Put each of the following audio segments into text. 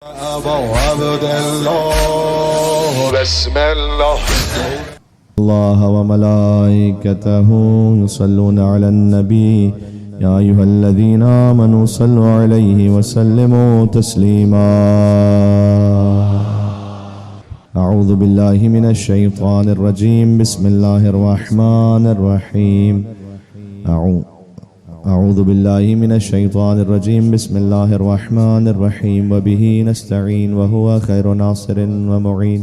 أبو عبد الله بسم الله الله وملائكته يصلون على النبي يا أيها الذين آمنوا صلوا عليه وسلموا تسليما أعوذ بالله من الشيطان الرجيم بسم الله الرحمن الرحيم أعوذ بالله من الشيطان الرجيم بسم الله الرحمن الرحيم وبه نستعين وهو خير ناصر ومعين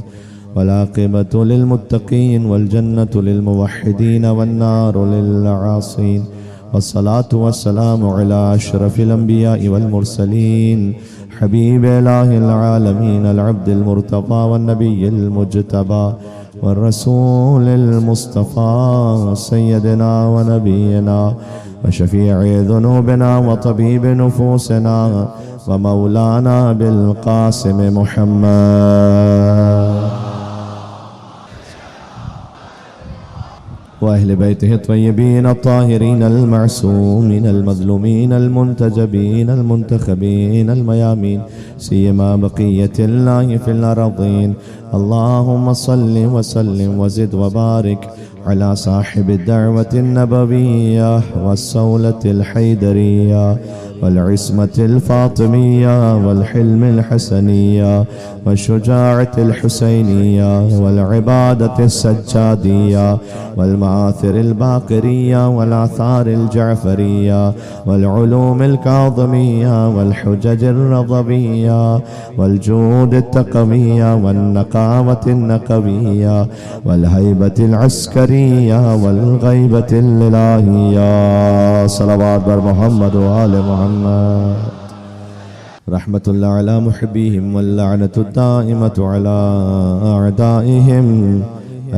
والعاقبة للمتقين والجنة للموحدين والنار للعاصين والصلاة والسلام على أشرف الأنبياء والمرسلين حبيب إله العالمين العبد المرتضى والنبي المجتبى والرسول المصطفى سيدنا ونبينا وشفيع ذنوبنا وطبيب نفوسنا ومولانا بالقاسم محمد وأهل بيته الطيبين الطاهرين المعصومين المظلومين المنتجبين المنتخبين الميامين سيما بقية الله في الأرضين اللهم صل وسلم وزد وبارك على صاحب الدعوة النبوية والصولة الحيدرية والعصمة الفاطمية والحلم الحسنية والشجاعة الحسينية والعبادة السجادية والمآثر الباقرية والآثار الجعفرية والعلوم الكاظمية والحجج الرضبية والجود التقوية والنقاوة النقوية والهيبة العسكرية والغيبة الإلهية صلوات بر محمد وآل محمد رحمة الله على محبيهم واللعنة الدائمة على أعدائهم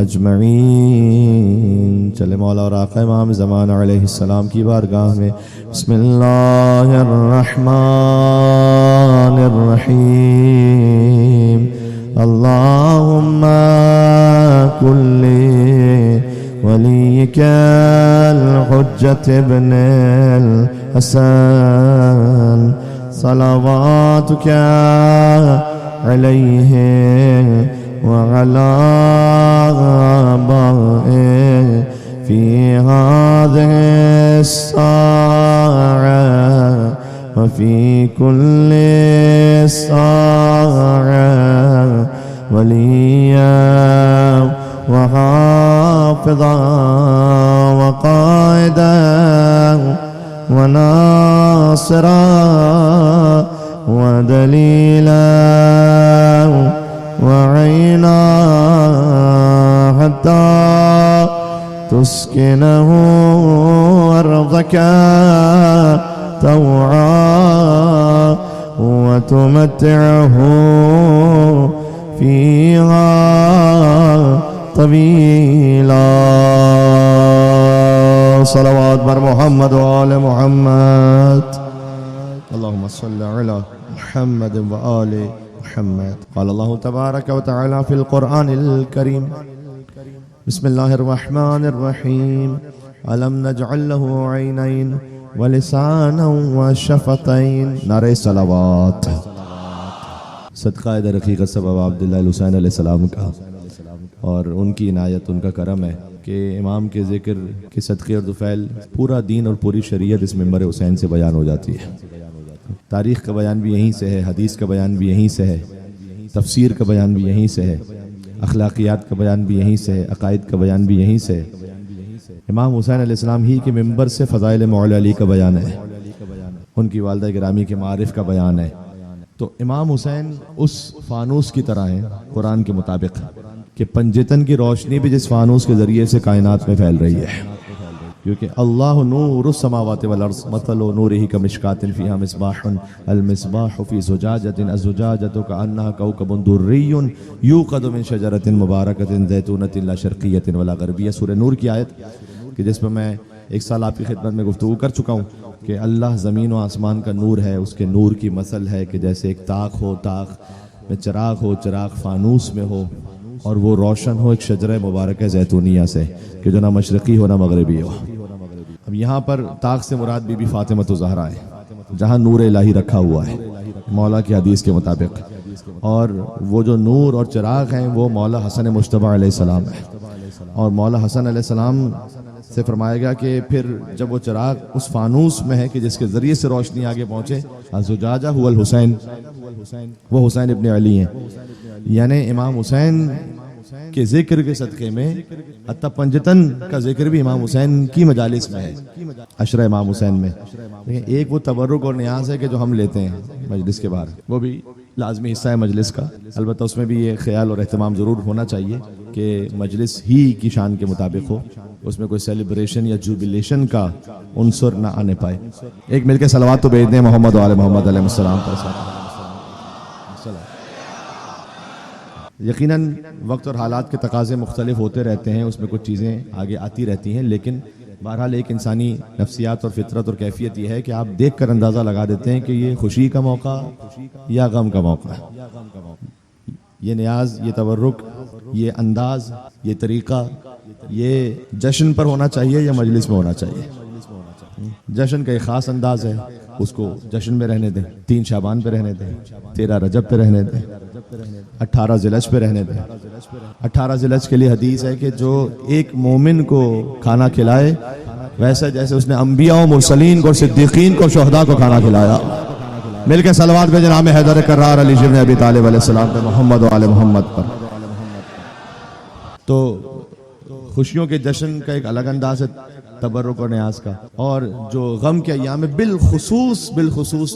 اجمعین. چلے مولا اور آقا امام زمان علیہ السلام کی بارگاہ میں بسم اللہ الرحمن الرحیم. اللہم کل ولیک الحجة ابن الحسن صلواتک علیہ وعلى آبائه في هذه الساعة وفي كل ساعة وليا وحافظا وقائدا وناصرا ودليلا وعينا حتى تسكنه أرضك طوعا وتمتعه فيها طويلا. صلوات بر محمد وآل محمد. اللهم صل على محمد وآل محمد. قال الله تبارك وتعالى في القرآن الكريم بسم الله الرحمن الرحيم ألم نجعل له عينين ولسانا وشفتين. نعرہ صلوات. صدقہ در حقیقت سبب عبداللہ الحسین علیہ السلام کا اور ان کی عنایت ان کا کرم ہے کہ امام کے ذکر کے صدقے اور دفعل پورا دین اور پوری شریعت اس منبر حسین سے بیان ہو جاتی ہے. تاریخ کا بیان بھی یہیں سے ہے، حدیث کا بیان بھی یہیں سے ہے، تفسیر کا بیان بھی یہیں سے ہے، اخلاقیات کا بیان بھی یہیں سے ہے، عقائد کا بیان بھی یہیں سے ہے. امام حسین علیہ السلام ہی کے منبر سے فضائل مولا علی کا بیان ہے، ان کی والدہ گرامی کے معارف کا بیان ہے. تو امام حسین اس فانوس کی طرح ہیں قرآن کے مطابق کہ پنجتن کی روشنی بھی جس فانوس کے ذریعے سے کائنات میں پھیل رہی ہے، کیونکہ اللہ نور السماوات والارض مثل نورہ کمشکاۃ فیہا مصباح المصباح فی زجاجۃ الزجاجۃ کأنہا کوکب دری یوقد من شجرۃ مبارکۃ زیتونۃ لا شرقیۃ ولا غربیہ. سورہ نور کی آیت کہ جس پر میں ایک سال آپ کی خدمت میں گفتگو کر چکا ہوں کہ اللہ زمین و آسمان کا نور ہے. اس کے نور کی مثل ہے کہ جیسے ایک طاق ہو، طاق میں چراغ ہو، چراغ فانوس میں ہو اور وہ روشن ہو ایک شجرہ مبارکہ زیتونیہ سے کہ جو نہ مشرقی ہو نہ مغربی ہو. اب یہاں پر طاق سے مراد بی بی فاطمہ الزہرا ہے جہاں نور الہی رکھا ہوا ہے مولا کی حدیث کے مطابق. اور وہ جو نور اور چراغ ہیں وہ مولا حسن مجتبی علیہ السلام ہے. اور مولا حسن علیہ السلام سے فرمایا گیا کہ پھر جب وہ چراغ اس فانوس میں ہے کہ جس کے ذریعے سے روشنی آگے پہنچے، الزجاجہ هو الحسین، وہ حسین ابن علی ہیں. یعنی امام حسین کے ذکر کے صدقے میں حتی پنجتن کا ذکر بھی امام حسین کی مجالس میں ہے، عشرہ امام حسین میں. ایک وہ تبرک اور نیاز ہے کہ جو ہم لیتے ہیں مجلس کے باہر، وہ بھی لازمی حصہ ہے مجلس کا. البتہ اس میں بھی یہ خیال اور اہتمام ضرور ہونا چاہیے کہ مجلس ہی کی شان کے مطابق ہو، اس میں کوئی سیلیبریشن یا جوبلیشن کا عنصر نہ آنے پائے. ایک مل کے صلوات تو بھیج دیں محمد و آل محمد علیہ السلام پر. یقیناً وقت اور حالات کے تقاضے مختلف ہوتے رہتے ہیں، اس میں کچھ چیزیں آگے آتی رہتی ہیں، لیکن بہرحال ایک انسانی نفسیات اور فطرت اور کیفیت یہ ہے کہ آپ دیکھ کر اندازہ لگا دیتے ہیں کہ یہ خوشی کا موقع یا غم کا موقع ہے. یہ نیاز، یہ تبرک، یہ انداز، یہ طریقہ، یہ جشن پر ہونا چاہیے یا مجلس میں ہونا چاہیے. جشن کا ایک خاص انداز ہے، اس کو جشن میں رہنے دیں. 3 شعبان پہ رہنے دیں، 13 رجب پہ رہنے دیں، 18 ذیلحج پہ رہنے دیں. 18 ذیلحج کے لیے حدیث ہے کہ جو ایک مومن کو کھانا کھلائے ویسا جیسے اس نے انبیاء و مرسلین کو، صدیقین کو، شہداء کو کھانا کھلایا. مل کے صلوات بھیجیں جناب حیدر کرار علی ابن ابی طالب علیہ السلام پہ، محمد و آل محمد پر. تو خوشیوں کے جشن کا ایک الگ انداز ہے تبرک اور نیاز کا، اور جو غم کے ایام میں بالخصوص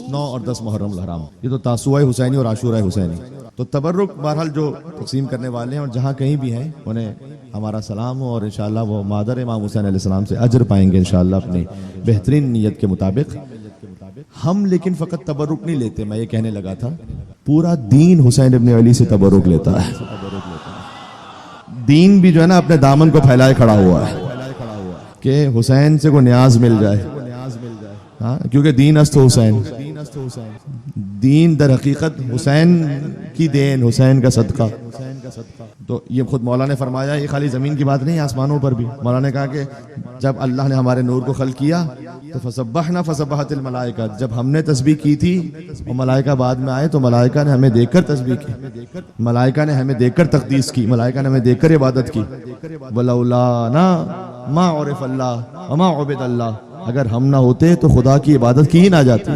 9 اور 10 محرم الحرام، یہ تو تاسوعہ حسینی اور عاشورہ حسینی. تو تبرک بہرحال جو تقسیم کرنے والے ہیں اور جہاں کہیں بھی ہیں انہیں ہمارا سلام ہو، اور انشاءاللہ وہ مادر امام حسین علیہ السلام سے اجر پائیں گے انشاءاللہ اپنی بہترین نیت کے مطابق. ہم لیکن فقط تبرک نہیں لیتے، میں یہ کہنے لگا تھا پورا دین حسین ابن علی سے تبرک لیتا ہے. دین بھی جو ہے نا اپنے دامن کو پھیلائے کھڑا ہوا ہے کہ حسین سے کو نیاز مل جائے. ہاں، کیونکہ دین است حسین، دین در حقیقت حسین کی دین، حسین کا صدقہ. تو یہ خود مولا نے فرمایا، یہ خالی زمین کی بات نہیں، آسمانوں پر بھی. مولا نے کہا کہ جب اللہ نے ہمارے نور کو خلق کیا تو فسبحنا فسبحت الملائکہ، جب ہم نے تسبیح کی تھی اور ملائکہ بعد میں آئے تو ملائکہ نے ہمیں دیکھ کر تسبیح کی، ملائکہ نے ہمیں دیکھ کر تقدیس کی، ملائکہ نے ہمیں دیکھ کر عبادت کی. وَلَوْلَانَا مَا عُرِفَ اللَّهُ وَمَا عُبِدَ اللَّهُ، اگر ہم نہ ہوتے تو خدا کی عبادت کی ہی نہ جاتی،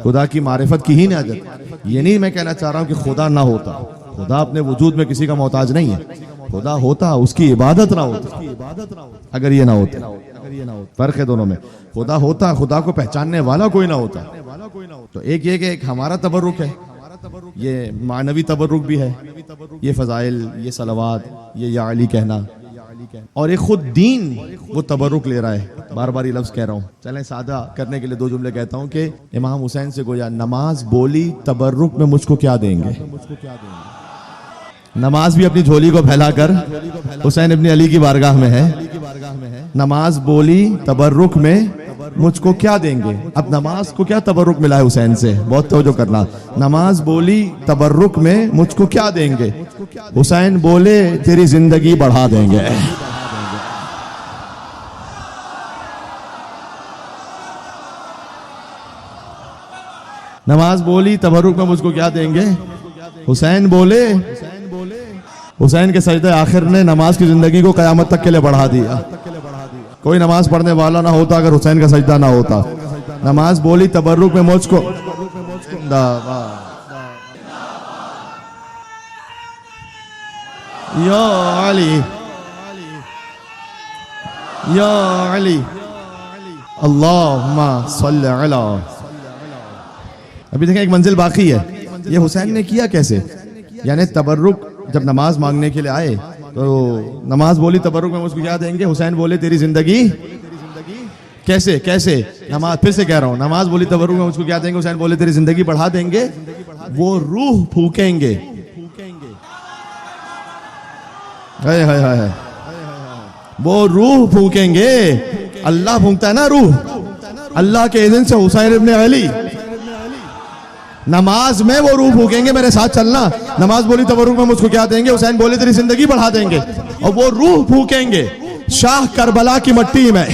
خدا کی معرفت کی ہی نہ جاتی. یہ نہیں میں کہنا چاہ رہا ہوں کہ خدا نہ ہوتا، خدا اپنے وجود میں کسی کا محتاج نہیں ہے. خدا ہوتا، اس کی عبادت نہ ہوتی اگر یہ نہ ہوتا. فرق ہے دونوں میں. خدا ہوتا، خدا کو پہچاننے والا کوئی نہ ہوتا. تو ایک یہ کہ ایک ہمارا تبرک ہے، یہ معنوی تبرک بھی ہے، یہ فضائل، یہ صلوات، یہ یا علی کہنا، اور ایک خود دین وہ تبرک لے رہا ہے. بار بار یہ لفظ کہہ رہا ہوں، چلیں سادہ کرنے کے لیے 2 جملے کہتا ہوں کہ امام حسین سے گویا نماز بولی تبرک میں مجھ کو کیا دیں گے. نماز بھی اپنی جھولی کو پھیلا کر حسین ابن علی کی بارگاہ میں ہے. نماز بولی تبرک میں مجھ کو کیا دیں گے. اب نماز کو کیا تبرک ملا ہے حسین سے، بہت توجہ کرنا. نماز بولی تبرک میں مجھ کو کیا دیں گے. حسین بولے تیری زندگی بڑھا دیں گے. نماز بولی تبرک میں مجھ کو کیا دیں گے. حسین بولے، حسین کے سجدہ آخر نے نماز کی زندگی کو قیامت تک کے لیے بڑھا دیا. کوئی نماز پڑھنے والا نہ ہوتا اگر حسین کا سجدہ نہ ہوتا. نماز بولی تبرک میں مجھ کو، یا علی یا علی اللہم صلی علی. ابھی دیکھیں ایک منزل باقی ہے. یہ حسین نے کیا کیسے؟ یعنی تبرک جب نماز مانگنے کے لیے آئے تو نماز بولی تبرک میں مجھ کو کیا دیں گے. حسین بولے تیری زندگی کیسے کیسے. نماز پھر سے کہہ رہا ہوں، نماز بولی تبرک میں مجھ کو کیا دیں گے. حسین بولے تیری زندگی بڑھا دیں گے. وہ روح پھونکیں گے. وہ روح پھونکیں گے. اللہ پھونکتا ہے نا روح، اللہ کے اذن سے حسین ابن علی. نماز میں وہ روح پھونکیں گے. میرے ساتھ چلنا. نماز بولی تبرک میں مجھ کو کیا دیں گے. حسین بولے تیری زندگی بڑھا دیں گے. اور وہ روح پھونکیں گے شاہ کربلا کی مٹی میں.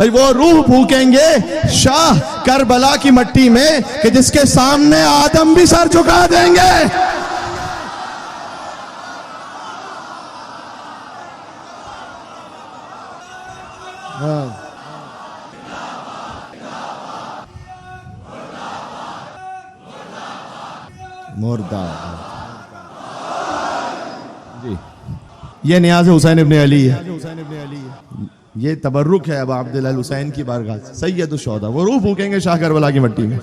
بھئی وہ روح پھونکیں گے شاہ کربلا کی مٹی میں کہ جس کے سامنے آدم بھی سر جھکا دیں گے. مردہ جی یہ نیاز حسین ابن علی ہے. یہ تبرک ہے ابا عبداللہ الحسین کی بارگاہ سید الشہداء. وہ روح پھونکیں گے شاہ کربلا کی مٹی میں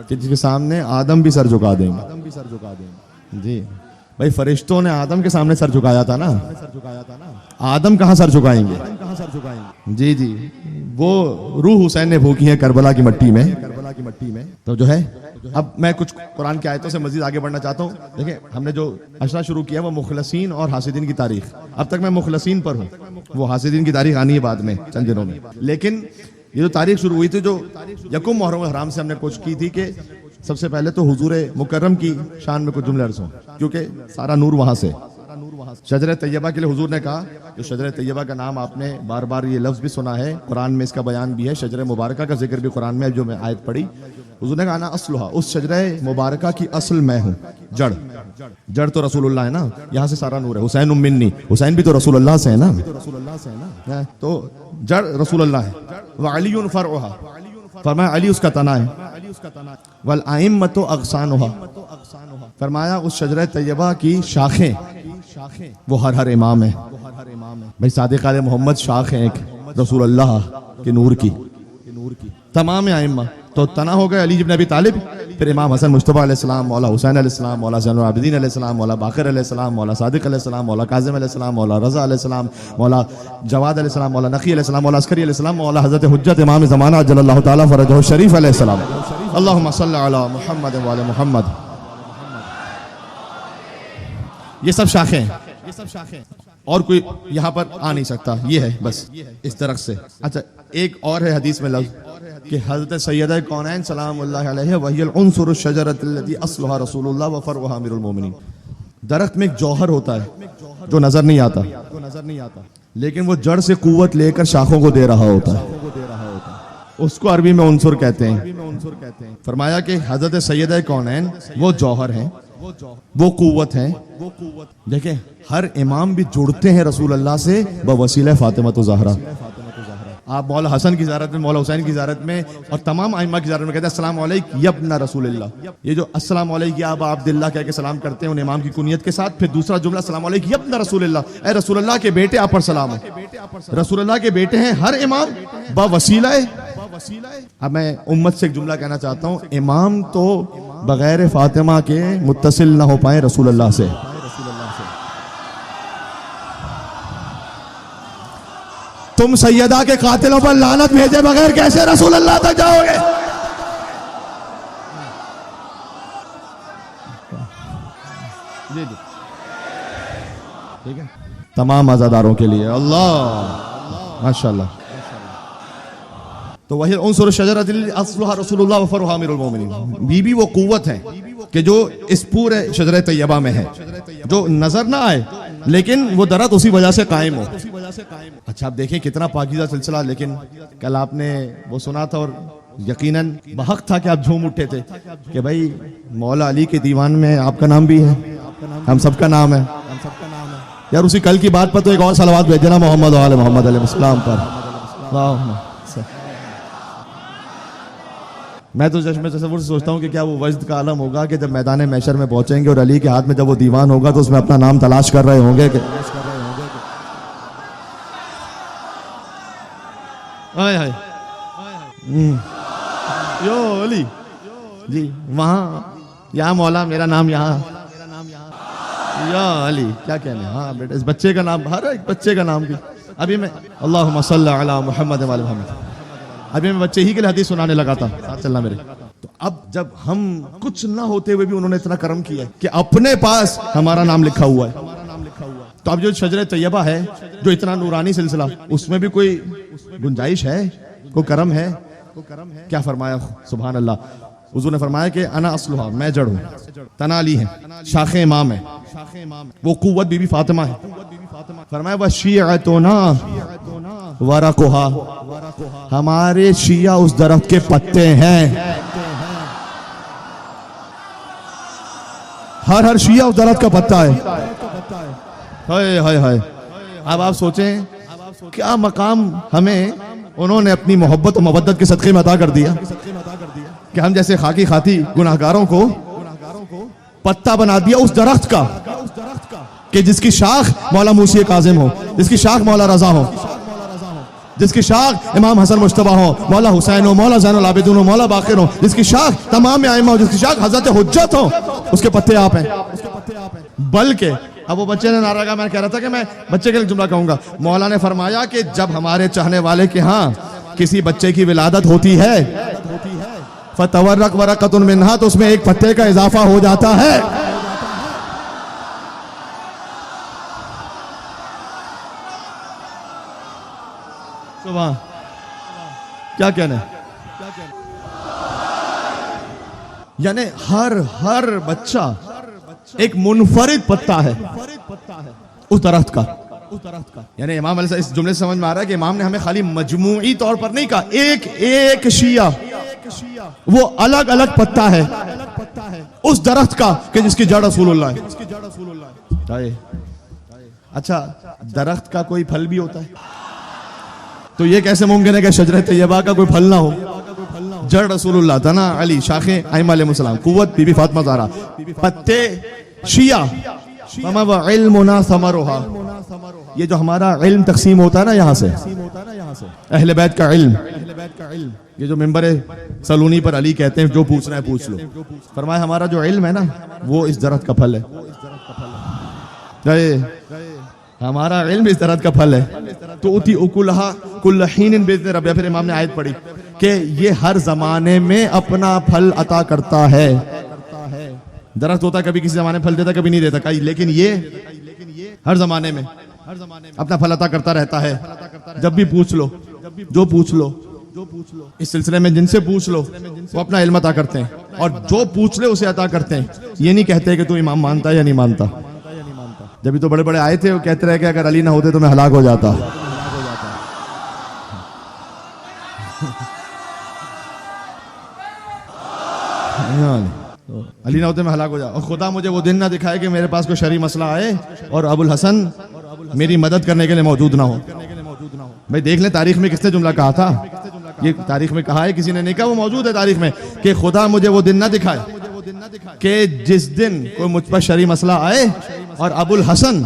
کہ جس کے سامنے آدم بھی سر جھکا دیں گے. جی بھائی فرشتوں نے آدم کے سامنے سر جھکایا تھا نا, آدم کہاں سر جھکائیں گے؟ جی جی وہ روح حسین نے پھونکی ہے کربلا کی مٹی میں. تو جو ہے اب میں کچھ قرآن کی آیتوں سے مزید آگے بڑھنا چاہتا ہوں. دیکھیں ہم نے جو اشرا شروع کیا وہ مخلصین اور حاسدین کی تاریخ. اب تک میں مخلصین پر ہوں, وہ حاسدین کی تاریخ آنی ہے بعد میں چند دنوں میں. لیکن یہ جو تاریخ شروع ہوئی تھی جو یکم محرم الحرام سے ہم نے کوشش کی تھی کہ سب سے پہلے تو حضور مکرم کی شان میں کچھ جملے عرض ہوں, کیونکہ سارا نور وہاں سے. شجر طیبہ کے لیے حضور نے کہا, جو شجر طیبہ کا نام آپ نے بار بار یہ لفظ بھی سنا ہے, قرآن میں اس کا بیان بھی ہے, شجر مبارکہ کا ذکر بھی قرآن میں, جو میں آیت پڑھی حضور نے کہا انا اصلھا, اس شجر مبارکہ کی اصل میں ہوں. جڑ تو رسول اللہ ہے نا, یہاں سے سارا نور ہے. حسین منی, حسین بھی تو رسول اللہ سے ہے نا, تو جڑ رسول اللہ ہے. وعلی فرعھا, فرمایا علی اس کا تنا ہے. والائمۃ اغصانھا, فرمایا اس شجرہ طیبہ کی شاخیں وہ ہر امام ہے. بھائی صادق آل محمد شاخ ہیں ایک رسول اللہ کے نور کی, تمام ائمہ. تو تنا ہو گئے علی بن ابی طالب, پھر امام حسن مجتبیٰ علیہ السلام, مولا حسین علیہ السلام, مولا زین العابدین علیہ السلام, مولا باقر علیہ السلام, مولا صادق علیہ السلام, مولا کاظم علیہ السلام, مولا رضا علیہ السلام, مولا جواد علیہ السلام, مولا نقی علیہ السلام, مولا عسکری علیہ السلام, مولا حضرت حجت امام زمانہ جل اللہ تعالیٰ فرجہ الشریف علیہ السلام. اللہم صلی علی محمد و علی محمد. یہ سب شاخیں ہیں اور کوئی یہاں پر آ نہیں سکتا, یہ ہے بس اس درخت سے. اچھا ایک اور ہے حدیث میں لفظ کہ حضرت سیدہ کونین سلام اللہ علیہ وہی العنصر الشجرۃ التي اصلها رسول اللہ وفرعها امیر المومنین. درخت میں ایک جوہر ہوتا ہے جو نظر نہیں آتا, لیکن وہ جڑ سے قوت لے کر شاخوں کو دے رہا ہوتا ہے, اس کو عربی میں عنصر کہتے ہیں. فرمایا کہ حضرت سیدہ کونین وہ جوہر ہیں, وہ قوت ہیں. دیکھیں ہر امام بھی جڑتے ہیں رسول اللہ سے بوسیلہ فاطمہ زہرا. آپ مولا حسن کی زیارت میں, مولا حسین کی زیارت میں اور تمام ائمہ کی زیارت میں کہتے ہیں السلام علیک یا ابن رسول اللہ. یہ جو السلام علیک یا ابا عبداللہ کہہ کے سلام کرتے ہیں ان امام کی کنیت کے ساتھ, پھر دوسرا جملہ السلام علیک یا ابن رسول اللہ, اے رسول اللہ کے بیٹے آپ پر سلام ہو. رسول اللہ کے بیٹے ہیں ہر امام بوسیلہ. اب میں امت سے ایک جملہ کہنا چاہتا ہوں, امام تو بغیر فاطمہ کے متصل نہ ہو پائے رسول اللہ سے. تم سیدہ کے قاتلوں پر لعنت بھیجے بغیر کیسے رسول اللہ تک جاؤ گے؟ ٹھیک ہے, تمام عزاداروں کے لیے اللہ ماشاءاللہ. تو وہی عنصر الشجرۃ اصلھا رسول اللہ وفرعھا امیر المومنین. بی بی وہ قوت ہے کہ جو اس پورے شجرہ طیبہ میں ہے, جو نظر نہ آئے لیکن وہ درخت اسی وجہ سے قائم ہو. اچھا آپ دیکھیں کتنا پاکیزہ سلسلہ. لیکن کل آپ نے وہ سنا تھا اور یقیناً بحق تھا کہ آپ جھوم اٹھے تھے کہ بھائی مولا علی کے دیوان میں آپ کا نام بھی ہے, ہم سب کا نام ہے. یار اسی کل کی بات پر تو ایک اور صلوات بھیجنا محمد و آل محمد علیہ السلام پر. میں تو چشم تصور سے سوچتا ہوں کہ کیا وہ وجد کا عالم ہوگا کہ جب میدان محشر میں پہنچیں گے اور علی کے ہاتھ میں جب وہ دیوان ہوگا تو اس میں اپنا نام تلاش کر رہے ہوں گے کہ یو علی جی وہاں, یہاں مولا میرا نام یہاں, یا علی کیا کہنے. ہاں بیٹا اس بچے کا نام, ہر ایک بچے کا نام بھی. ابھی میں اللہم صلی علی محمد و علی محمد, ابھی میں بچے ہی کے لیے حدیث سنانے لگا تھا, ساتھ چلنا میرے. تو اب جب ہم کچھ نہ ہوتے ہوئے بھی انہوں نے اتنا کرم کیا ہے کہ اپنے پاس ہمارا نام لکھا ہوا ہے. تو اب جو شجرہ طیبہ ہے جو اتنا نورانی سلسلہ, اس میں بھی کوئی گنجائش ہے, کوئی کرم ہے. کیا فرمایا سبحان اللہ. حضور نے فرمایا کہ انا اصلھا, میں جڑ ہوں, تنا علی ہے, شاخ امام ہے, وہ قوت بی بی فاطمہ ہے. فرمایا وشیعتنا, ورقها, ہمارے شیعہ اس درخت کے پتے ہیں. ہر شیعہ اس درخت کا پتا ہے. ہائے ہائے ہائے. اب آپ سوچیں کیا مقام ہمیں انہوں نے اپنی محبت و مودت کے صدقے میں عطا کر دیا کہ ہم جیسے خاکی خاتی گناہگاروں کو پتا بنا دیا اس درخت کا کہ جس کی شاخ مولا موسی کاظم ہو, جس کی شاخ مولا رضا ہو, جس کی شاخ امام حسن مجتبی ہو, مولا حسین ہو, مولا زین العابدین ہو, مولا باقر ہو, جس کی شاخ تمام ائمہ ہو, جس کی شاخ حضرت حجت ہو, اس کے پتے آپ ہیں. بلکہ اب وہ بچے نے نعرہ کہا, میں کہہ رہا تھا کہ میں بچے کے لیے جملہ کہوں گا. مولا نے فرمایا کہ جب ہمارے چاہنے والے کے ہاں کسی بچے کی ولادت ہوتی ہے فَتَوَرَّقْ وَرَقَةٌ مِنْهَا, تو اس میں ایک پتے کا اضافہ ہو جاتا ہے. صبح کیا کہنا ہے؟ یعنی ہر بچہ ایک منفرد پتا ہے اس درخت کا. یعنی امام علیہ اس جملے سے سمجھ میں آ رہا ہے کہ امام نے ہمیں خالی مجموعی طور پر نہیں کہا, ایک شیعہ وہ الگ الگ پتا ہے اس درخت کا کہ جس کی جڑ رسول اللہ ہے. اچھا, درخت کا کوئی پھل بھی ہوتا ہے تو یہ کیسے ممکن ہے کہ شجرہ طیبہ کا کوئی پھل نہ ہو؟ جڑ رسول اللہ, تنا علی, شاخیں ائمہ علیہ السلام, قوت بی بی فاطمہ زہرا, پتے شیعہ. فما وعلمنا ثمرها, یہ جو ہمارا علم تقسیم ہوتا ہے نا یہاں سے, اہل بیت کا علم, یہ جو ممبر سلونی پر علی کہتے ہیں جو پوچھنا ہے پوچھ لو, فرمایا ہمارا جو علم ہے نا وہ اس درخت کا پھل ہے. ہمارا علم اس درخت کا پھل ہے. تو اتی اکلھا کل حین باذن ربہ. پھر امام نے آیت پڑھی کہ یہ ہر زمانے میں اپنا پھل عطا کرتا ہے. درخت ہوتا ہے کبھی کسی زمانے پھل دیتا کبھی نہیں دیتا, لیکن یہ ہر زمانے میں اپنا پھل عطا کرتا رہتا ہے. جب بھی پوچھ لو, جو پوچھ لو, اس سلسلے میں جن سے پوچھ لو وہ اپنا علم عطا کرتے ہیں, اور جو پوچھ لے اسے عطا کرتے ہیں. یہ نہیں کہتے کہ تو امام مانتا ہے یا نہیں مانتا. جبھی تو بڑے بڑے آئے تھے وہ کہتے رہے کہ اگر علی نہ ہوتے تو میں ہلاک ہو جاتا. علی نہ ہوتے میں ہلاک ہو جاتا. اور خدا مجھے وہ دن نہ دکھائے کہ میرے پاس کوئی شرعی مسئلہ آئے اور ابو الحسن میری مدد کرنے کے لیے موجود نہ ہو. بھائی دیکھ لیں تاریخ میں کس نے جملہ کہا تھا, یہ تاریخ میں کہا ہے, کسی نے نہیں کہا, وہ موجود ہے تاریخ میں کہ خدا مجھے وہ دن نہ دکھائے کہ جس دن کوئی مجھ پر شرعی مسئلہ آئے اور ابو الحسن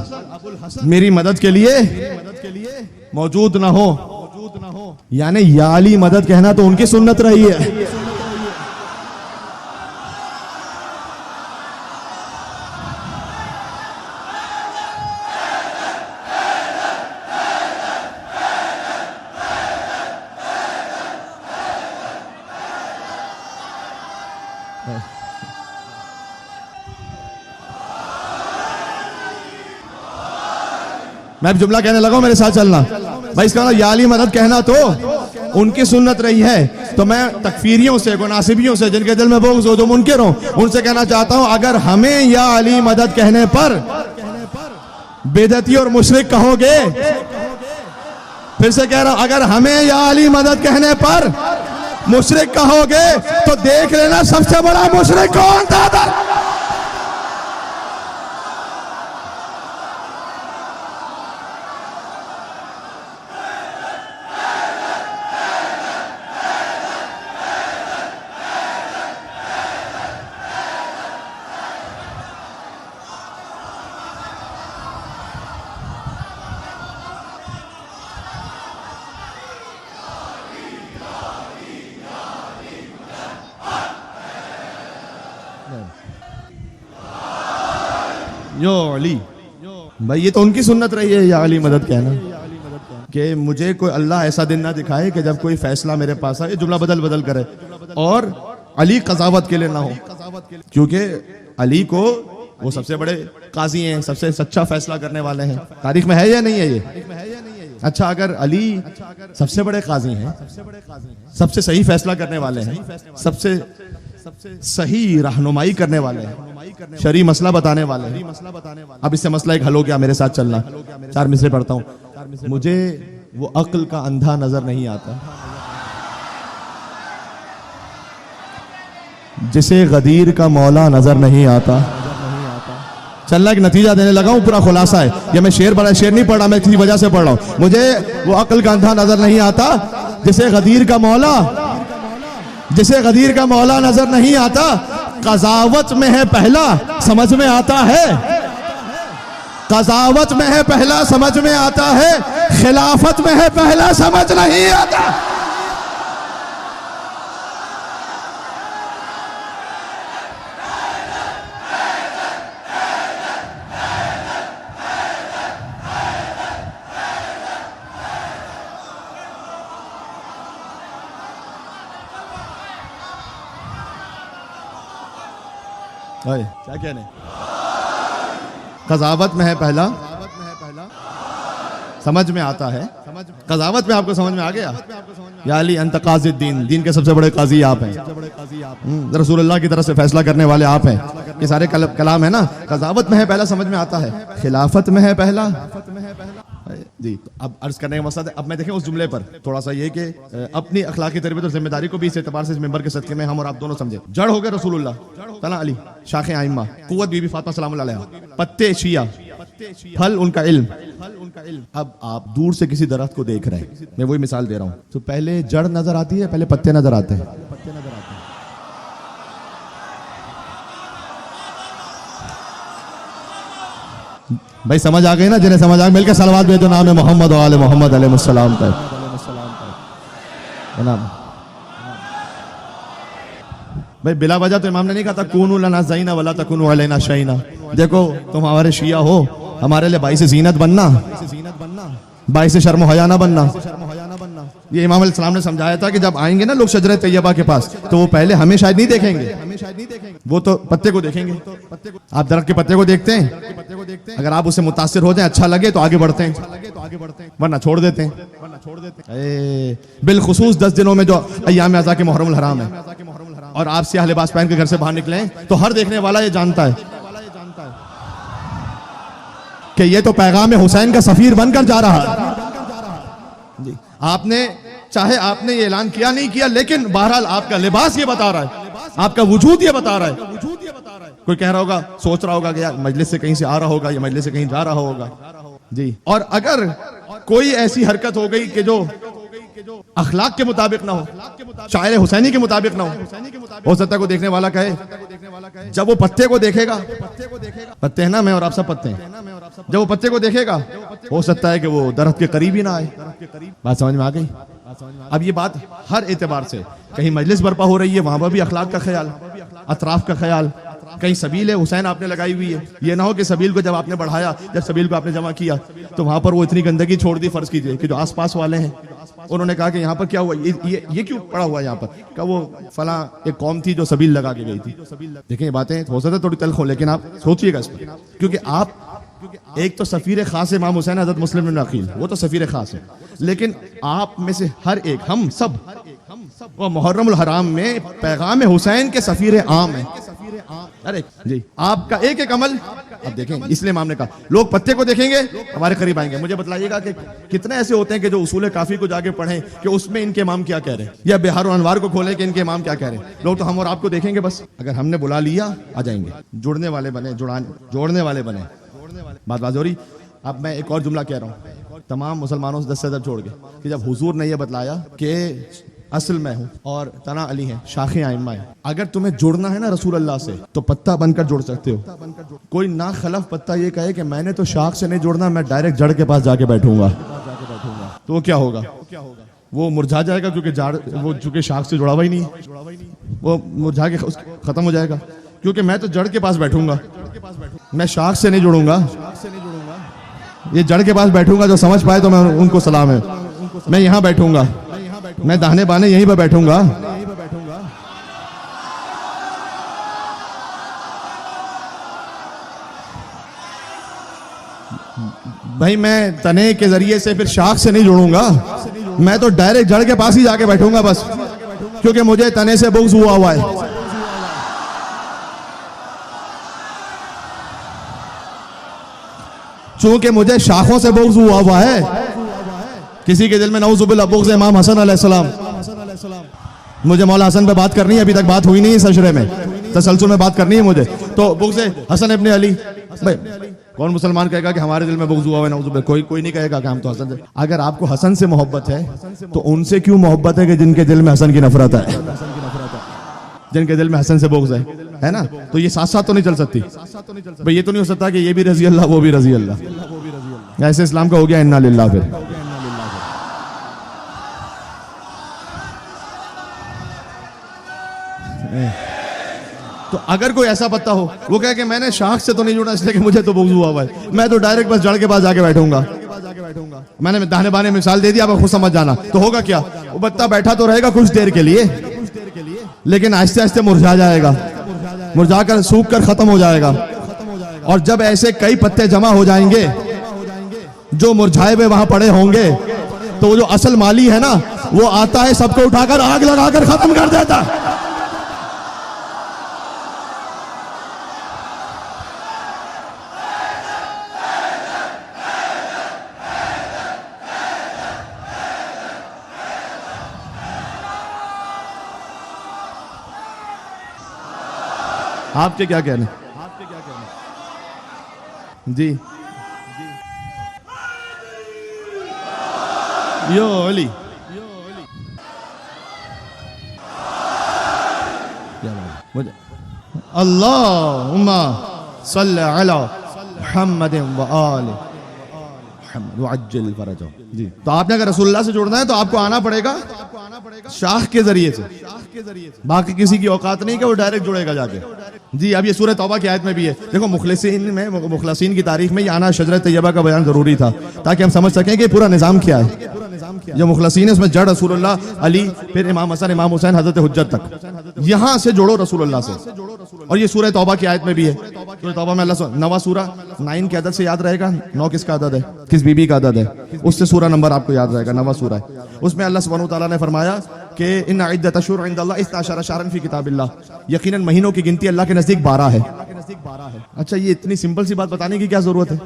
میری مدد کے لیے موجود نہ ہو. یعنی یا علی مدد کہنا تو ان کی سنت رہی ہے. میں جملہ کہنے لگا ہوں, میرے ساتھ چلنا بھائی. اس کا یا علی مدد کہنا تو ان کی سنت رہی ہے. تو میں تکفیریوں سے, گناسبیوں سے, جن کے دل میں بغض ہو, جو منکر ہوں, ان سے کہنا چاہتا ہوں اگر ہمیں یا علی مدد کہنے پر بدعتی اور مشرک کہو گے, پھر سے کہہ رہا ہوں اگر ہمیں یا علی مدد کہنے پر مشرک کہو گے تو دیکھ لینا سب سے بڑا مشرک کون تھا. یو علی, بھائی یہ تو ان کی سنت رہی ہے یا علی مدد کہنا, کہ مجھے کوئی اللہ ایسا دن نہ دکھائے کہ جب کوئی فیصلہ میرے پاس آئے, جملہ بدل کرے اور علی قضاوت کے لیے نہ ہو, کیونکہ علی کو وہ سب سے بڑے قاضی ہیں, سب سے سچا فیصلہ کرنے والے ہیں. تاریخ میں ہے یا نہیں ہے یہ؟ اچھا, اگر علی سب سے بڑے قاضی ہیں, سب سے صحیح فیصلہ کرنے والے ہیں, سب سے صحیح رہنمائی کرنے والے ہیں, شرعی مسئلہ بتانے والے ہیں, اب اس سے مسئلہ ایک حل ہو گیا. میرے ساتھ چلنا, 4 مصرے پڑھتا ہوں. مجھے وہ عقل کا اندھا نظر نہیں آتا جسے غدیر کا مولا نظر نہیں آتا. چلنا ایک نتیجہ دینے لگا ہوں, پورا خلاصہ ہے یہ. میں شعر پڑھا, شعر نہیں پڑھ رہا, میں کسی وجہ سے پڑھ رہا ہوں. مجھے وہ عقل کا اندھا نظر نہیں آتا جسے غدیر کا مولا نظر نہیں آتا. قضاوت میں ہے پہلا سمجھ میں آتا ہے, قضاوت میں ہے پہلا سمجھ میں آتا ہے, خلافت میں ہے پہلا سمجھ نہیں آتا. کیا کہنے, قضاوت میں ہے پہلا سمجھ میں آتا ہے. قضاوت میں آپ کو سمجھ میں آ گیا. یا علی انت قاضی الدین, دین کے سب سے بڑے قاضی آپ ہیں, رسول اللہ کی طرف سے فیصلہ کرنے والے آپ ہیں. یہ سارے کلام ہے نا. قضاوت میں ہے پہلا سمجھ میں آتا ہے, خلافت میں ہے پہلا. جی اب عرض کرنے کا مقصد ہے, اب میں دیکھیں اس جملے پر تھوڑا سا یہ کہ اپنی اخلاقی تربیت اور ذمہ داری کو بھی اس اعتبار سے اس ممبر کے صدقے میں ہم اور آپ دونوں سمجھے. جڑ ہو گئے رسول اللہ, تنا علی, شاخیں ائمہ, قوت بی بی فاطمہ سلام اللہ علیہا, پتے شیعہ, پھل ان کا علم. اب آپ دور سے کسی درخت کو دیکھ رہے ہیں, میں وہی مثال دے رہا ہوں, تو پہلے جڑ نظر آتی ہے, پہلے پتے نظر آتے ہیں. بھائی سمجھ آ گئی نا, جنہیں سمجھ آ گئی مل کے صلوات بھیجو نام محمد و آل محمد علیہ السلام پر. بھائی بلا وجہ تو امام نے نہیں کہا تھا کونوا لنا زینا ولا تکونوا علینا شینا. دیکھو تم ہمارے شیعہ ہو, ہمارے لیے باعث زینت بننا, باعث شرم و حیا نہ بننا. یہ امام علیہ السلام نے سمجھایا تھا کہ جب آئیں گے نا لوگ شجرہ طیبہ کے پاس, تو وہ پہلے ہمیں شاید نہیں دیکھیں گے, وہ تو پتے کو دیکھیں گے. آپ درخت کے پتے کو دیکھتے ہیں, اگر آپ اسے متاثر ہو جائیں, اچھا لگے تو آگے بڑھتے ہیں, ورنہ چھوڑ دیتے ہیں. بالخصوص 10 دنوں میں جو ایام اعضاء کے محرم الحرام ہے, اور آپ سیاہ لباس پہن کے گھر سے باہر نکلیں, تو ہر دیکھنے والا یہ جانتا ہے کہ یہ تو پیغام حسین کا سفیر بن کر جا رہا ہے. جی آپ نے چاہے آپ نے یہ اعلان کیا نہیں کیا, لیکن بہرحال آپ کا لباس یہ بتا رہا ہے, آپ کا وجود یہ بتا رہا ہے. کوئی کہہ رہا ہوگا, سوچ رہا ہوگا کہ یار مجلس سے کہیں سے آ رہا ہوگا یا مجلس سے کہیں جا رہا ہوگا. جی اور اگر کوئی ایسی حرکت ہو گئی کہ جو اخلاق کے مطابق نہ ہو, شاعر حسینی کے مطابق نہ ہو سکتا ہے کو دیکھنے والا کہے, جب وہ پتے کو دیکھے گا, پتے ہیں نا, میں اور آپ سب پتے ہیں, جب وہ پتے کو دیکھے گا ہو سکتا ہے کہ وہ درخت کے قریب ہی نہ آئے. بات سمجھ میں آ گئی. اب یہ بات ہر اعتبار سے, کہیں مجلس برپا ہو رہی ہے وہاں پر بھی اخلاق کا خیال, اطراف کا خیال, کہیں سبیل حسین آپ نے لگائی ہوئی ہے, یہ نہ ہو کہ سبیل کو جب آپ نے بڑھایا, جب سبیل کو آپ نے جمع کیا تو وہاں پر وہ اتنی گندگی چھوڑ دی. فرض کیجئے کہ جو آس پاس والے ہیں انہوں نے کہا کہ یہاں پر کیا ہوا, یہ کیوں پڑا ہوا یہاں پر, کہ وہ فلاں ایک قوم تھی جو سبیل لگا کے گئی تھی. دیکھیں یہ باتیں ہو سکتا ہے تھوڑی تلخ ہو, لیکن آپ سوچئے گا اس پر, کیونکہ آپ ایک تو سفیر خاص امام حسین حضرت مسلم بن عقیل, وہ تو سفیر خاص ہے, لیکن آپ میں سے ہر ایک, ہم سب وہ محرم الحرام میں پیغام حسین کے سفیر عام ہیں. ارے جی آپ کا ایک ایک عمل, اب دیکھیں اس لیے امام نے کہا لوگ پتے کو دیکھیں گے ہمارے قریب آئیں گے. مجھے بتلائیے گا کہ کتنے ایسے ہوتے ہیں کہ جو اصول کافی کو جا کے پڑھیں کہ اس میں ان کے امام کیا کہہ رہے ہیں, یا بہار و انوار کو کھولیں کہ ان کے امام کیا کہہ رہے ہیں. لوگ تو ہم اور آپ کو دیکھیں گے بس, اگر ہم نے بلا لیا آ جائیں گے. جڑنے والے بنے, جوڑنے والے بنے. بات واضح ہو رہی. اب میں ایک اور جملہ کہہ رہا ہوں تمام مسلمانوں سے 10 سے 10 چھوڑ کے, کہ جب حضور نے یہ بتلایا کہ اصل میں ہوں اور تنا علی ہیں, شاخیں ائمہ ہیں, اگر تمہیں جڑنا ہے نا رسول اللہ سے تو پتہ بن کر جڑ سکتے ہو. کوئی نا خلف پتہ یہ کہے کہ میں نے تو شاخ سے نہیں جڑنا, میں ڈائریکٹ جڑ کے پاس جا کے بیٹھوں گا, تو وہ کیا ہوگا, وہ مرجھا جائے گا, کیونکہ وہ چونکہ شاخ سے جڑا ہوا ہی نہیں, وہ مرجھا کے ختم ہو جائے گا. کیونکہ میں تو جڑ کے پاس بیٹھوں گا, میں شاخ سے نہیں جڑوں گا. یہ جڑ کے پاس بیٹھوں گا, جو سمجھ پائے تو میں ان کو سلام ہے. میں یہاں بیٹھوں گا, میں داہنے بانے یہیں پہ بیٹھوں گا. بھائی میں تنے کے ذریعے سے پھر شاخ سے نہیں جڑوں گا, میں تو ڈائریکٹ جڑ کے پاس ہی جا کے بیٹھوں گا بس, کیونکہ مجھے تنے سے بغض ہوا ہے. چونکہ مجھے شاخوں سے بغض ہوا ہے کسی کے دل میں نعوذ باللہ بغض امام حسن علیہ السلام. مجھے مولا حسن پہ بات کرنی ہے, ابھی تک بات ہوئی نہیں ہے سشرے میں, تسلسل میں بات کرنی ہے مجھے. تو بغض حسن ابن علی, بھائی کون مسلمان کہے گا کہ ہمارے دل میں بغض ہوا ہے نعوذ باللہ؟ کوئی نہیں کہے گا کہ ہم تو حسن سے. اگر آپ کو حسن سے محبت ہے تو ان سے کیوں محبت ہے کہ جن کے دل میں حسن کی نفرت ہے, جن کے دل میں حسن سے بغض ہے نا؟ تو یہ ساتھ ساتھ تو نہیں چل سکتی بھئی. یہ تو نہیں ہو سکتا کہ یہ بھی رضی اللہ وہ بھی رضی اللہ. ایسے اسلام کا ہو گیا انا للہ. پھر تو اگر کوئی ایسا بندہ ہو وہ کہے کہ میں نے شاخ سے تو نہیں جڑا اس لیے کہ مجھے تو بغض ہوا ہے, میں تو ڈائریکٹ بس جڑ کے پاس جا کے بیٹھوں گا, میں نے دانے بانے مثال دے دی, آپ خود سمجھ جانا. تو ہوگا کیا, وہ بندہ بیٹھا تو رہے گا کچھ دیر کے لیے, لیکن آہستہ آہستہ مرجھا جائے گا, مرجھا کر سوکھ کر ختم ہو جائے گا. اور جب ایسے کئی پتے جمع ہو جائیں گے جو مرجھائے ہوئے وہاں پڑے ہوں گے, تو وہ جو اصل مالی ہے نا, وہ آتا ہے سب کو اٹھا کر آگ لگا کر ختم کر دیتا ہے. آپ کے کیا کہنے جی؟ یو علی اللہم صلی علی محمد و آل محمد وعجل فرجہ. جی تو آپ نے اگر رسول اللہ سے جوڑنا ہے تو آپ کو آنا پڑے گا شاخ کے ذریعے سے, باقی کسی کی اوقات نہیں کہ وہ ڈائریکٹ جڑے گا جا کے. جی اب یہ سورہ توبہ کی آیت میں بھی ہے. دیکھو مخلصین کی تاریخ میں یہ آنا شجرہ طیبہ کا بیان ضروری تھا تاکہ ہم سمجھ سکیں کہ پورا نظام کیا ہے. جو مخلصین ہے اس میں جڑ رسول اللہ, علی, پھر امام حسن, امام حسین, حضرت حجت تک, یہاں سے جوڑو رسول اللہ سے. اور یہ سورہ توبہ کی آیت میں بھی ہے. سورہ توبہ میں اللہ نواں سورہ 9 کے عدد سے یاد رہے گا. 9 کس کا عدد ہے, کس بی بی کا عدد ہے, اس سے سورہ نمبر آپ کو یاد رہے گا. نواں سورہ ہے, اس میں اللہ سبحانہ وتعالیٰ نے فرمایا کہ ان عدۃ الشہور عند اللہ 12 شہرا فی کتاب اللہ, یقیناً مہینوں کی گنتی اللہ کے نزدیک 12 ہے. اچھا یہ اتنی سمپل سی بات بتانے کی کیا ضرورت ہے؟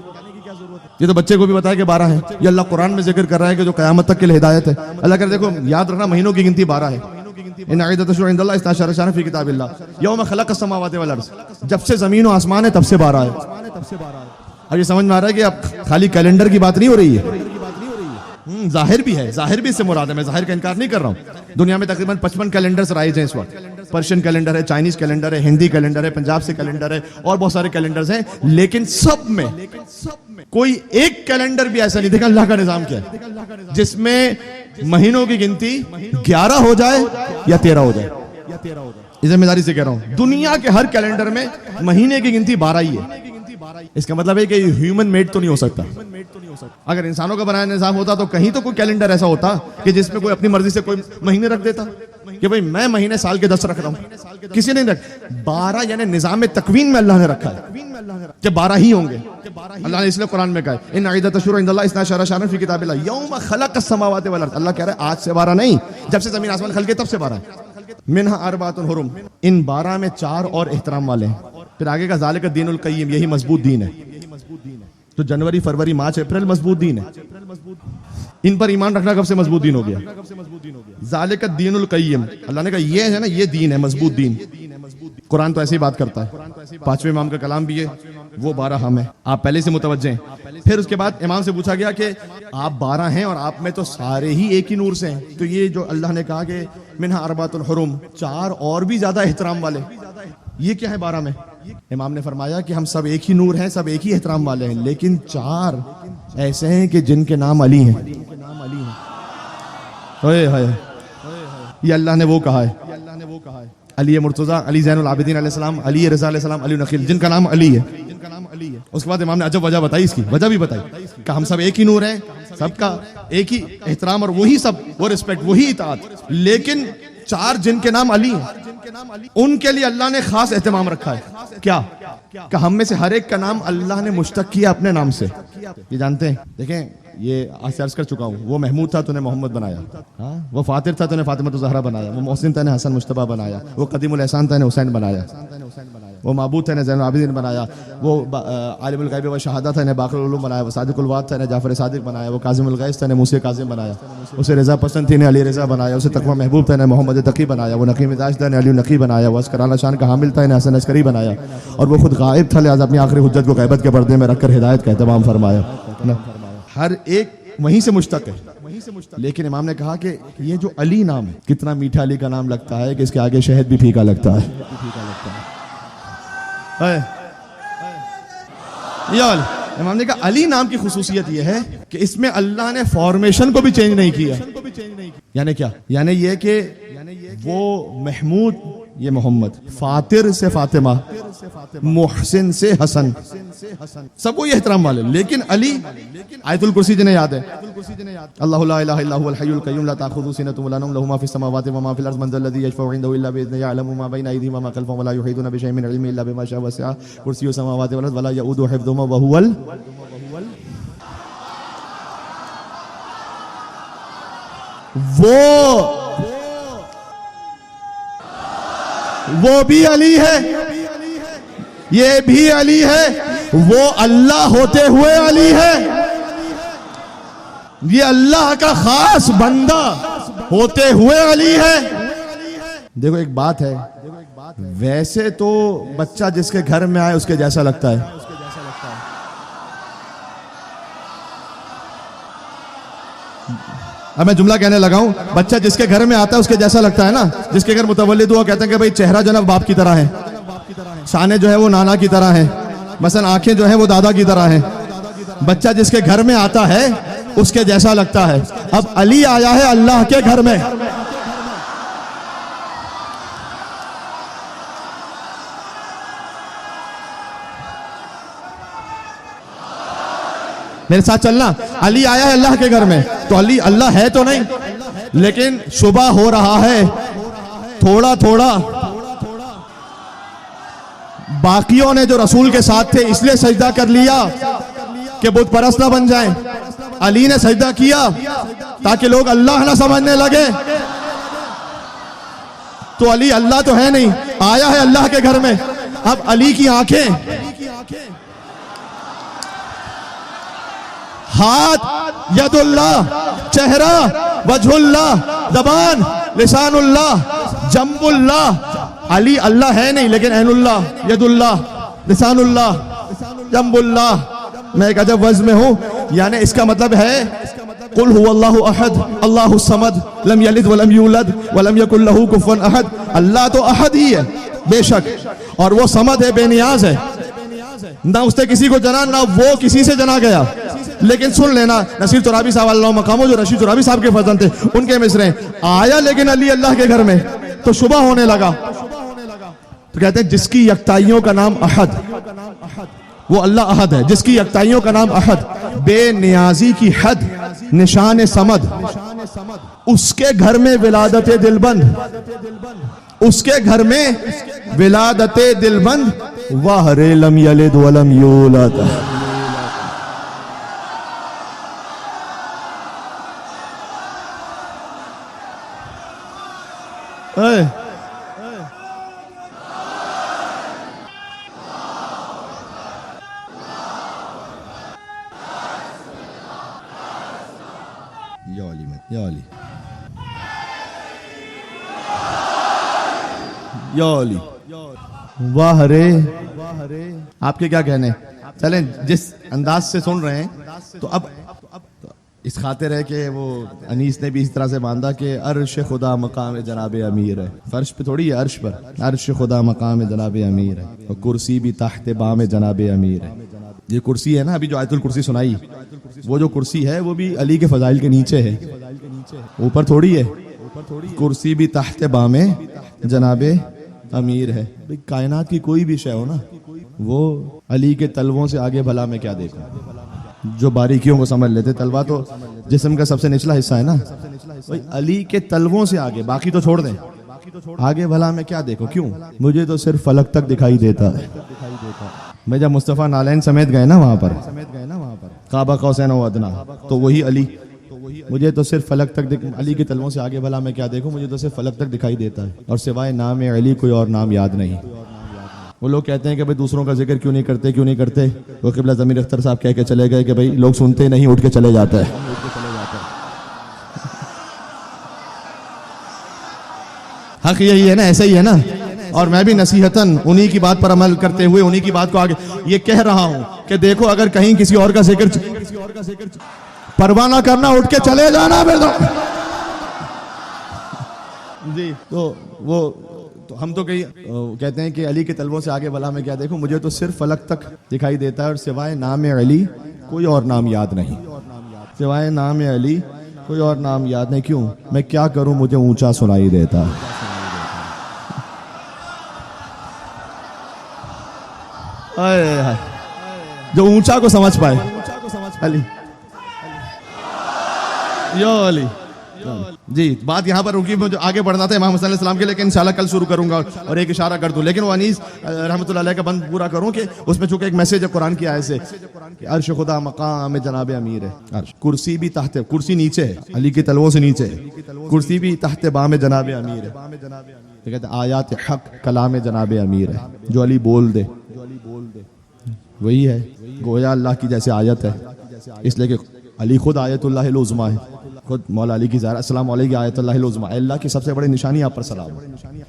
یہ تو بچے کو بھی بتایا کہ 12 ہے. یہ اللہ قرآن میں ذکر کر رہا ہے کہ جو قیامت تک کے لیے ہدایت ہے. اللہ کہہ دیکھو یاد رکھنا مہینوں کی گنتی 12 ہے. ان عدۃ الشہور عند اللہ 12 شہرا فی کتاب اللہ یوم خلق السماوات والارض, جب سے زمین و آسمان ہے تب سے 12 ہے. اب یہ سمجھ میں آ رہا ہے کہ اب خالی کیلنڈر کی بات نہیں ہو رہی ہے, ظاہر بھی ہے, ظاہر بھی اس سے مراد ہے. میں ظاہر کا انکار نہیں کر رہا ہوں. دنیا میں تقریباً 55 کیلنڈرز رائج ہیں اس وقت. پرشین کیلنڈر ہے, چائنیز کیلنڈر ہے, ہندی کیلنڈر ہے, پنجاب سے کیلنڈر ہے, اور بہت سارے کیلنڈرز ہیں. لیکن سب میں کوئی ایک کیلنڈر بھی ایسا نہیں دیکھا اللہ کا نظام کیا ہے جس میں مہینوں کی گنتی 11 ہو جائے یا 13 ہو جائے. اس ذمہ داری سے کہہ رہا ہوں, دنیا کے ہر کیلنڈر میں مہینے کی گنتی 12 ہی ہے. اس کا مطلب ہے کہ ہیومن میڈ تو نہیں ہو سکتا. اگر انسانوں کا بنایا نظام ہوتا تو کہیں تو کوئی کیلنڈر ایسا ہوتا کہ جس میں کوئی اپنی مرضی سے کوئی مہینے رکھ دیتا کہ بھئی میں مہینے سال کے 10 رکھ رہا ہوں. کسی نے رکھ 12, یعنی نظام تکوین میں اللہ نے رکھا ہے کہ 12 ہی ہوں گے. اللہ نے اس لیے قرآن میں کہا ہے ان عدۃ الشہور عند اللہ 12 شہرا فی کتاب اللہ یوم خلق السماوات والارض. اللہ کہہ رہا ہے آج سے 12 نہیں, جب سے زمین آسمان کھل کے تب سے 12 ہے. منہا اربعۃ حرم, ان 12 میں 4 اور احترام والے ہیں. پھر آگے کا ذالک الدین القیم, یہی مضبوط دین ہے. تو جنوری, فروری, مارچ, اپریل مضبوط دین ہے. ان پر ایمان رکھنا کب سے مضبوط دین ہو گیا؟ ذالک الدین القیم. اللہ نے کہا یہ ہے نا, یہ دین ہے مضبوط دین. قرآن تو ایسی بات کرتا ہے. 5ویں امام کا کلام بھی ہے, وہ 12 ہم ہیں. آپ پہلے سے متوجہ ہیں. پھر اس کے بعد امام سے پوچھا گیا کہ آپ 12 ہیں اور آپ میں تو سارے ہی ایک ہی نور سے ہیں, تو یہ جو اللہ نے کہا کہ منہا اربعۃ الحرم, 4 اور بھی زیادہ احترام والے, یہ کیا ہے 12 میں؟ امام نے فرمایا کہ ہم سب ایک ہی نور ہیں, سب ایک ہی احترام والے ہیں, لیکن 4 ایسے ہیں کہ جن کے نام علی ہیں. یہ اللہ نے وہ کہا ہے, علی مرتضیٰ, علی زین العابدین علیہ السلام, علی رضا علیہ السلام, علی نخیل, جن کا نام علی ہے. اس کے بعد امام نے عجب وجہ بتائی, اس کی وجہ بھی بتائی کہ ہم سب ایک ہی نور ہیں, سب کا ایک ہی احترام اور وہی سب وہ رسپیکٹ, وہی اطاعت, لیکن 4 جن کے نام علی ہیں ان کے لیے اللہ نے خاص اہتمام رکھا ہے. کیا کہ ہم میں سے ہر ایک کا نام اللہ نے مشتق کیا اپنے نام سے. یہ جانتے ہیں, دیکھیں یہ آج سے عرض کر چکا ہوں, وہ محمود تھا تو نے محمد بنایا, وہ فاطر تھا تو نے فاطمہ الزہرا بنایا, وہ محسن تھا نے حسن مجتبیٰ بنایا, وہ قدیم الاحسان تھا نے حسین بنایا. وہ معبود تھا، نے زین العابدین بنایا. وہ عالم الغیب و شہادت تھا، نے باقر العلوم بنایا. وہ صادق الوعد تھا، نے جعفر صادق بنایا. وہ کاظم الغیظ تھا، نے موسی کاظم بنایا. اسے رضا پسند تھی، نے علی رضا بنایا. اسے تقوی محبوب تھا، نے محمد تقی بنایا. وہ نقی مزاج تھا، نے علی نقی بنایا. وہ عسکر اعلیٰ شان کا حامل تھا، نے حسن عسکری بنایا. اور وہ خود غائب تھا، لہٰذا اپنی آخری حجت کو غیبت کے پردے میں رکھ کر ہدایت کا اہتمام فرمایا. ہر ایک وہیں سے مشتق ہے. لیکن امام نے کہا کہ یہ جو علی نام ہے کتنا میٹھا علی کا نام لگتا ہے کہ اس کے آگے شہد بھی پھیکا لگتا ہے. امام نے کہا علی نام کی خصوصیت یہ ہے کہ اس میں اللہ نے فارمیشن کو بھی چینج نہیں کیا. یعنی کیا؟ یعنی یہ کہ وہ محمود یہ محمد، فاطر سے فاطمہ، محسن سے حسن، سب وہ یہ احترام والے. لیکن علی آیت الکرسی جنہیں یاد ہے، اللہ لا الہ الا هو الحی القیوم لا تأخذه سنة ولا نوم له ما في السماوات وما في الارض من ذا الذي يشفع عنده الا باذنه يعلم ما بين ايديهم وما خلفهم ولا يحيطون بشيء من علمه الا بما شاء وسع كرسيه السماوات والارض ولا يؤوده حفظهما وهو وہ بھی علی ہے، یہ بھی علی ہے. وہ اللہ ہوتے ہوئے علی ہے، یہ اللہ کا خاص بندہ ہوتے ہوئے علی ہے. دیکھو ایک بات ہے، ویسے تو بچہ جس کے گھر میں آئے اس کے جیسا لگتا ہے. اب میں جملہ کہنے لگا ہوں، بچہ جس کے گھر میں آتا ہے اس کے جیسا لگتا ہے نا. جس کے گھر متولد ہوا کہتے ہیں کہ بھئی چہرہ جو ہے باپ کی طرح ہے، شانے جو ہے وہ نانا کی طرح ہیں، مثلا آنکھیں جو ہیں وہ دادا کی طرح ہیں. بچہ جس کے گھر میں آتا ہے اس کے جیسا لگتا ہے. اب علی آیا ہے اللہ کے گھر میں. میرے ساتھ چلنا. علی آیا ہے اللہ کے گھر میں تو علی اللہ ہے تو نہیں، لیکن شبہ ہو رہا ہے تھوڑا تھوڑا. باقیوں نے جو رسول کے ساتھ تھے اس لیے سجدہ کر لیا کہ بت پرست نہ بن جائیں. علی نے سجدہ کیا تاکہ لوگ اللہ نہ سمجھنے لگے. تو علی اللہ تو ہے نہیں، آیا ہے اللہ کے گھر میں. اب علی کی آنکھیں، ہاتھ ید اللہ، چہرہ وجہ اللہ، زبان لسان اللہ، جنب اللہ. علی اللہ ہے نہیں لیکن عین اللہ، ید اللہ، لسان اللہ، جنب اللہ. میں ایک عجب وضع میں ہوں. یعنی اس کا مطلب ہے قل هو اللہ احد اللہ الصمد لم یلد ولم یولد ولم یکن له کفوا احد. اللہ تو احد ہی ہے بے شک، اور وہ صمد ہے، بے نیاز ہے، نہ اس نے کسی کو جنا نہ وہ کسی سے جنا گیا. لیکن سن لینا، نصیر ترابی صاحب اللہ مقامو جو رشید ترابی صاحب کے فرزند تھے ان کے مصرے آیا لیکن علی اللہ کے گھر میں تو شبہ ہونے لگا. تو کہتے ہیں جس کی یکتائیوں کا نام احد، وہ اللہ احد ہے. جس کی یکتائیوں کا نام احد، بے نیازی کی حد، نشان صمد، اس کے گھر میں ولادت دلبند، اس کے گھر میں ولادت دلبند. وَهْرِ لَمْ يَلِدْ وَلَمْ يُولَدْ. واہ رے. آپ کے کیا کہنے؟ چلیں جس انداز سے سن رہے ہیں تو اب اس خاطر ہے کہ وہ انیس نے بھی اس طرح سے باندھا کہ عرش خدا مقام جناب امیر ہے. فرش پہ تھوڑی ہے، عرش پر. عرش خدا مقام جناب امیر ہے اور کرسی بھی تحت بام جناب امیر ہے. یہ کرسی ہے نا ابھی جو آیت الکرسی سنائی، وہ جو کرسی ہے وہ بھی علی کے فضائل کے نیچے ہے، اوپر تھوڑی ہے. کرسی بھی تحت بام جناب امیر ہے. کائنات کی کوئی بھی شے ہو نا، وہ علی کے تلووں سے آگے بھلا میں کیا دیکھوں. جو باریکیوں کو سمجھ لیتے، تلوا تو جسم کا سب سے نچلا حصہ ہے نا، علی کے تلووں سے آگے، باقی تو چھوڑ دیں، آگے بھلا میں کیا دیکھوں. کیوں؟ مجھے تو صرف فلک تک دکھائی دیتا ہے. میں جب مصطفیٰ نالین سمیت گئے نا وہاں پر کعبہ قوسین و ادنا، تو وہی علی، مجھے تو صرف فلک تک علی کے تلووں سے آگے بھلا میں کیا دیکھوں، مجھے تو صرف فلک تک دکھائی دیتا ہے اور سوائے نام علی کوئی اور نام یاد نہیں. وہ لوگ کہتے ہیں کہ بھائی دوسروں کا ذکر کیوں نہیں کرتے. وہ قبلہ ضمیر اختر صاحب کہہ کے چلے گئے کہ بھائی لوگ سنتے نہیں, اٹھ کے چلے جاتا ہے. حق یہی ہے نا, ایسا ہی ہے نا. اور میں بھی نصیحتاً انہی کی بات پر عمل کرتے ہوئے انہی کی بات کو آگے یہ کہہ رہا ہوں کہ دیکھو اگر کہیں کسی اور کا ذکر پرواہ نہ کرنا, اٹھ کے چلے جانا. جی تو وہ تو ہم تو کہتے ہیں کہ علی کے طلبوں سے آگے بلا میں کیا دیکھوں, مجھے تو صرف فلک تک دکھائی دیتا ہے اور سوائے نام علی کوئی اور نام یاد نہیں. سوائے نام علی کوئی اور نام یاد نہیں. کیوں, میں کیا کروں, مجھے اونچا سنائی دیتا. جو اونچا کو سمجھ پائے علی یا علی. جی بات یہاں پر رکی, مجھے آگے بڑھنا تھا امام حسین علیہ السلام کے, لیکن انشاءاللہ کل شروع کروں گا اور ایک اشارہ کر دوں. لیکن وہ انیس رحمۃ اللہ علیہ کا بند پورا کروں کہ اس میں چونکہ ایک میسج ہے قرآن کی آیت سے, عرش خدا مقام جناب امیر ہے. کرسی بھی تحت, کرسی نیچے ہے, علی کی تلووں سے نیچے ہے. کرسی بھی تحت بام جناب امیر ہے. تو کہتے ہیں آیات حق کلام جناب امیر ہے, جو علی بول دے وہی ہے, گویا اللہ کی جیسے آیت ہے. اس لیے کہ علی خود آیت اللہ العظمیٰ ہے, خود مولا علی کی ظاہر السلام علیکم آیت اللہ العظمیٰ, اللہ کی سب سے بڑی نشانی آپ پر سلام.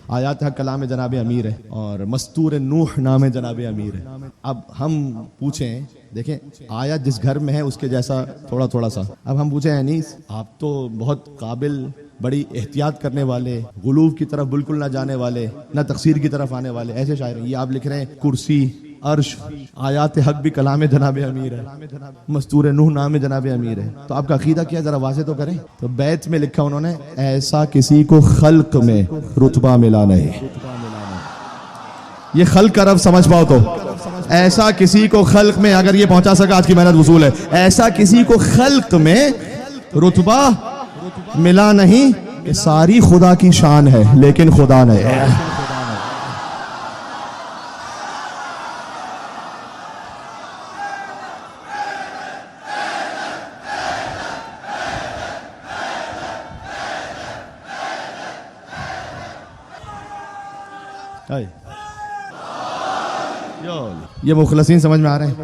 آیات حق کلام جناب امیر ہے اور مستور نوح نام جناب امیر ہے. اب ہم پوچھیں, دیکھیں آیت جس گھر میں ہے اس کے جیسا تھوڑا سا. اب ہم پوچھیں انیس, آپ تو بہت قابل, بڑی احتیاط کرنے والے, غلو کی طرف بالکل نہ جانے والے, نہ تقصیر کی طرف آنے والے ایسے شاعر ہیں. یہ آپ لکھ رہے ہیں کرسی, عرش, آیات حق بھی کلام جناب امیر ہے, مستور نوح نام جناب امیر ہے. تو آپ کا عقیدہ کیا ہے ذرا واضح تو کریں. تو بیت میں لکھا انہوں نے, ایسا کسی کو خلق میں رتبہ ملا نہیں. یہ خلق کا رب سمجھ پاؤ تو, ایسا کسی کو خلق میں, اگر یہ پہنچا سکا آج کی محنت وصول ہے. ایسا کسی کو خلق میں رتبہ ملا نہیں کہ ساری خدا کی شان ہے لیکن خدا نہیں ہے. یہ مخلصین سمجھ میں آ رہے ہیں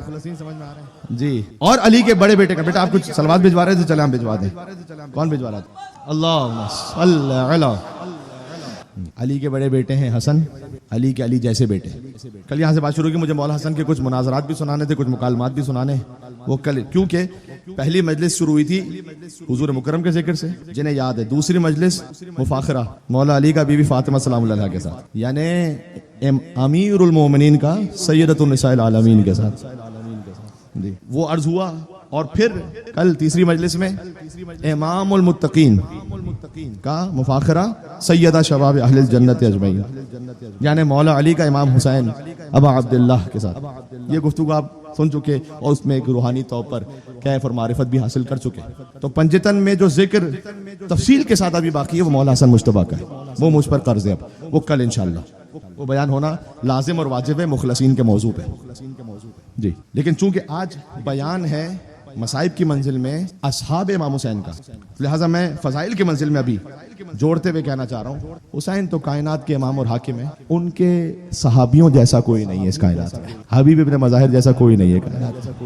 جی. اور علی کے بڑے بیٹے کا, بیٹا آپ کچھ سلوات بھجوا رہے تھے, چلے ہم بھجوا دیں. کون بھجوا رہا تھا؟ اللہم صلی علی. علی کے بڑے بیٹے ہیں حسن, علی کے علی جیسے بیٹے. کل یہاں سے بات شروع کی, مجھے مولا حسن کے کچھ مناظرات بھی سنانے تھے, کچھ مکالمات بھی سنانے. وہ کل کیونکہ پہلی مجلس شروع ہوئی تھی حضور مکرم کے ذکر سے, جنہیں یاد ہے. دوسری مجلس مفاخرہ مولا علی کا بیوی فاطمہ سلام اللہ علیہ کے ساتھ, یعنی امیر المومنین کا سیدۃ النساء العالمین کے ساتھ جی. وہ عرض ہوا. اور پھر کل تیسری مجلس میں امام المتقین کا مفاخرہ سیدہ شباب اہل الجنت اجمعین, یعنی مولا علی کا امام حسین ابا عبداللہ کے ساتھ. یہ گفتگو آپ سن چکے اور اس میں ایک روحانی طور پر کیف اور معرفت بھی حاصل کر چکے. تو پنجتن میں جو ذکر تفصیل کے ساتھ ابھی باقی ہے وہ مولا حسن مجتبیٰ کا ہے, وہ مجھ پر قرض ہے. اب وہ کل انشاءاللہ وہ بیان ہونا لازم اور واجب ہے مخلصین کے موضوع پہ جی. لیکن چونکہ آج بیان ہے مصائب کی منزل میں اصحاب امام حسین کا, لہٰذا میں فضائل کی منزل میں ابھی جوڑتے ہوئے کہنا چاہ رہا ہوں, حسین تو کائنات کے امام اور حاکم ہیں, ان کے صحابیوں جیسا کوئی نہیں ہے اس کائنات میں. حبیب ابن مظاہر جیسا کوئی نہیں ہے کائنات,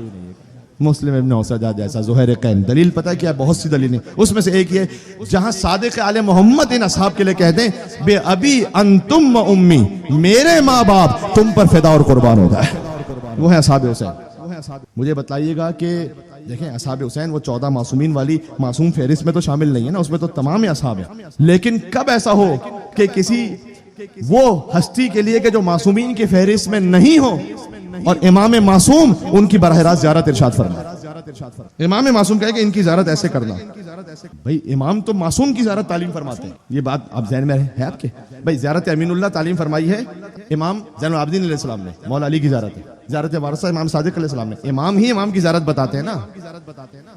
مسلم ابن حسجاج جیسا, زہیر قین. دلیل پتہ ہے کیا, بہت سی دلیلیں. اس میں سے ایک یہ, جہاں صادق آل محمد ان اصحاب کے لیے کہتے ہیں بے ابی انتم و امی, میرے ماں باپ تم پر فدا اور قربان ہوتا ہے, وہ ہے اصحاب حسین. مجھے بتائیے گا کہ دیکھیں اصحاب حسین وہ 14 معصومین والی معصوم فہرست میں تو شامل نہیں ہے نا, اس میں تو تمام اصحاب ہیں. لیکن کب ایسا ہو کہ کسی وہ ہستی کے لیے کہ جو معصومین کی فہرست میں نہیں ہو اور امام معصوم ان کی براہ راست زیارت ارشاد فرمائے. امام معصوم کہے کہ ان کی زیارت ایسے کرنا. بھائی امام تو معصوم کی زیارت تعلیم فرماتے ہیں, یہ بات آپ ذہن میں ہے آپ کے. بھائی زیارت امین اللہ تعلیم فرمائی ہے امام زین العابدین علیہ السلام نے, مولا علی کی زیارت ہے. زیارت وارثہ امام صادق علیہ السلام نے. امام ہی امام کی زیارت بتاتے ہیں نا.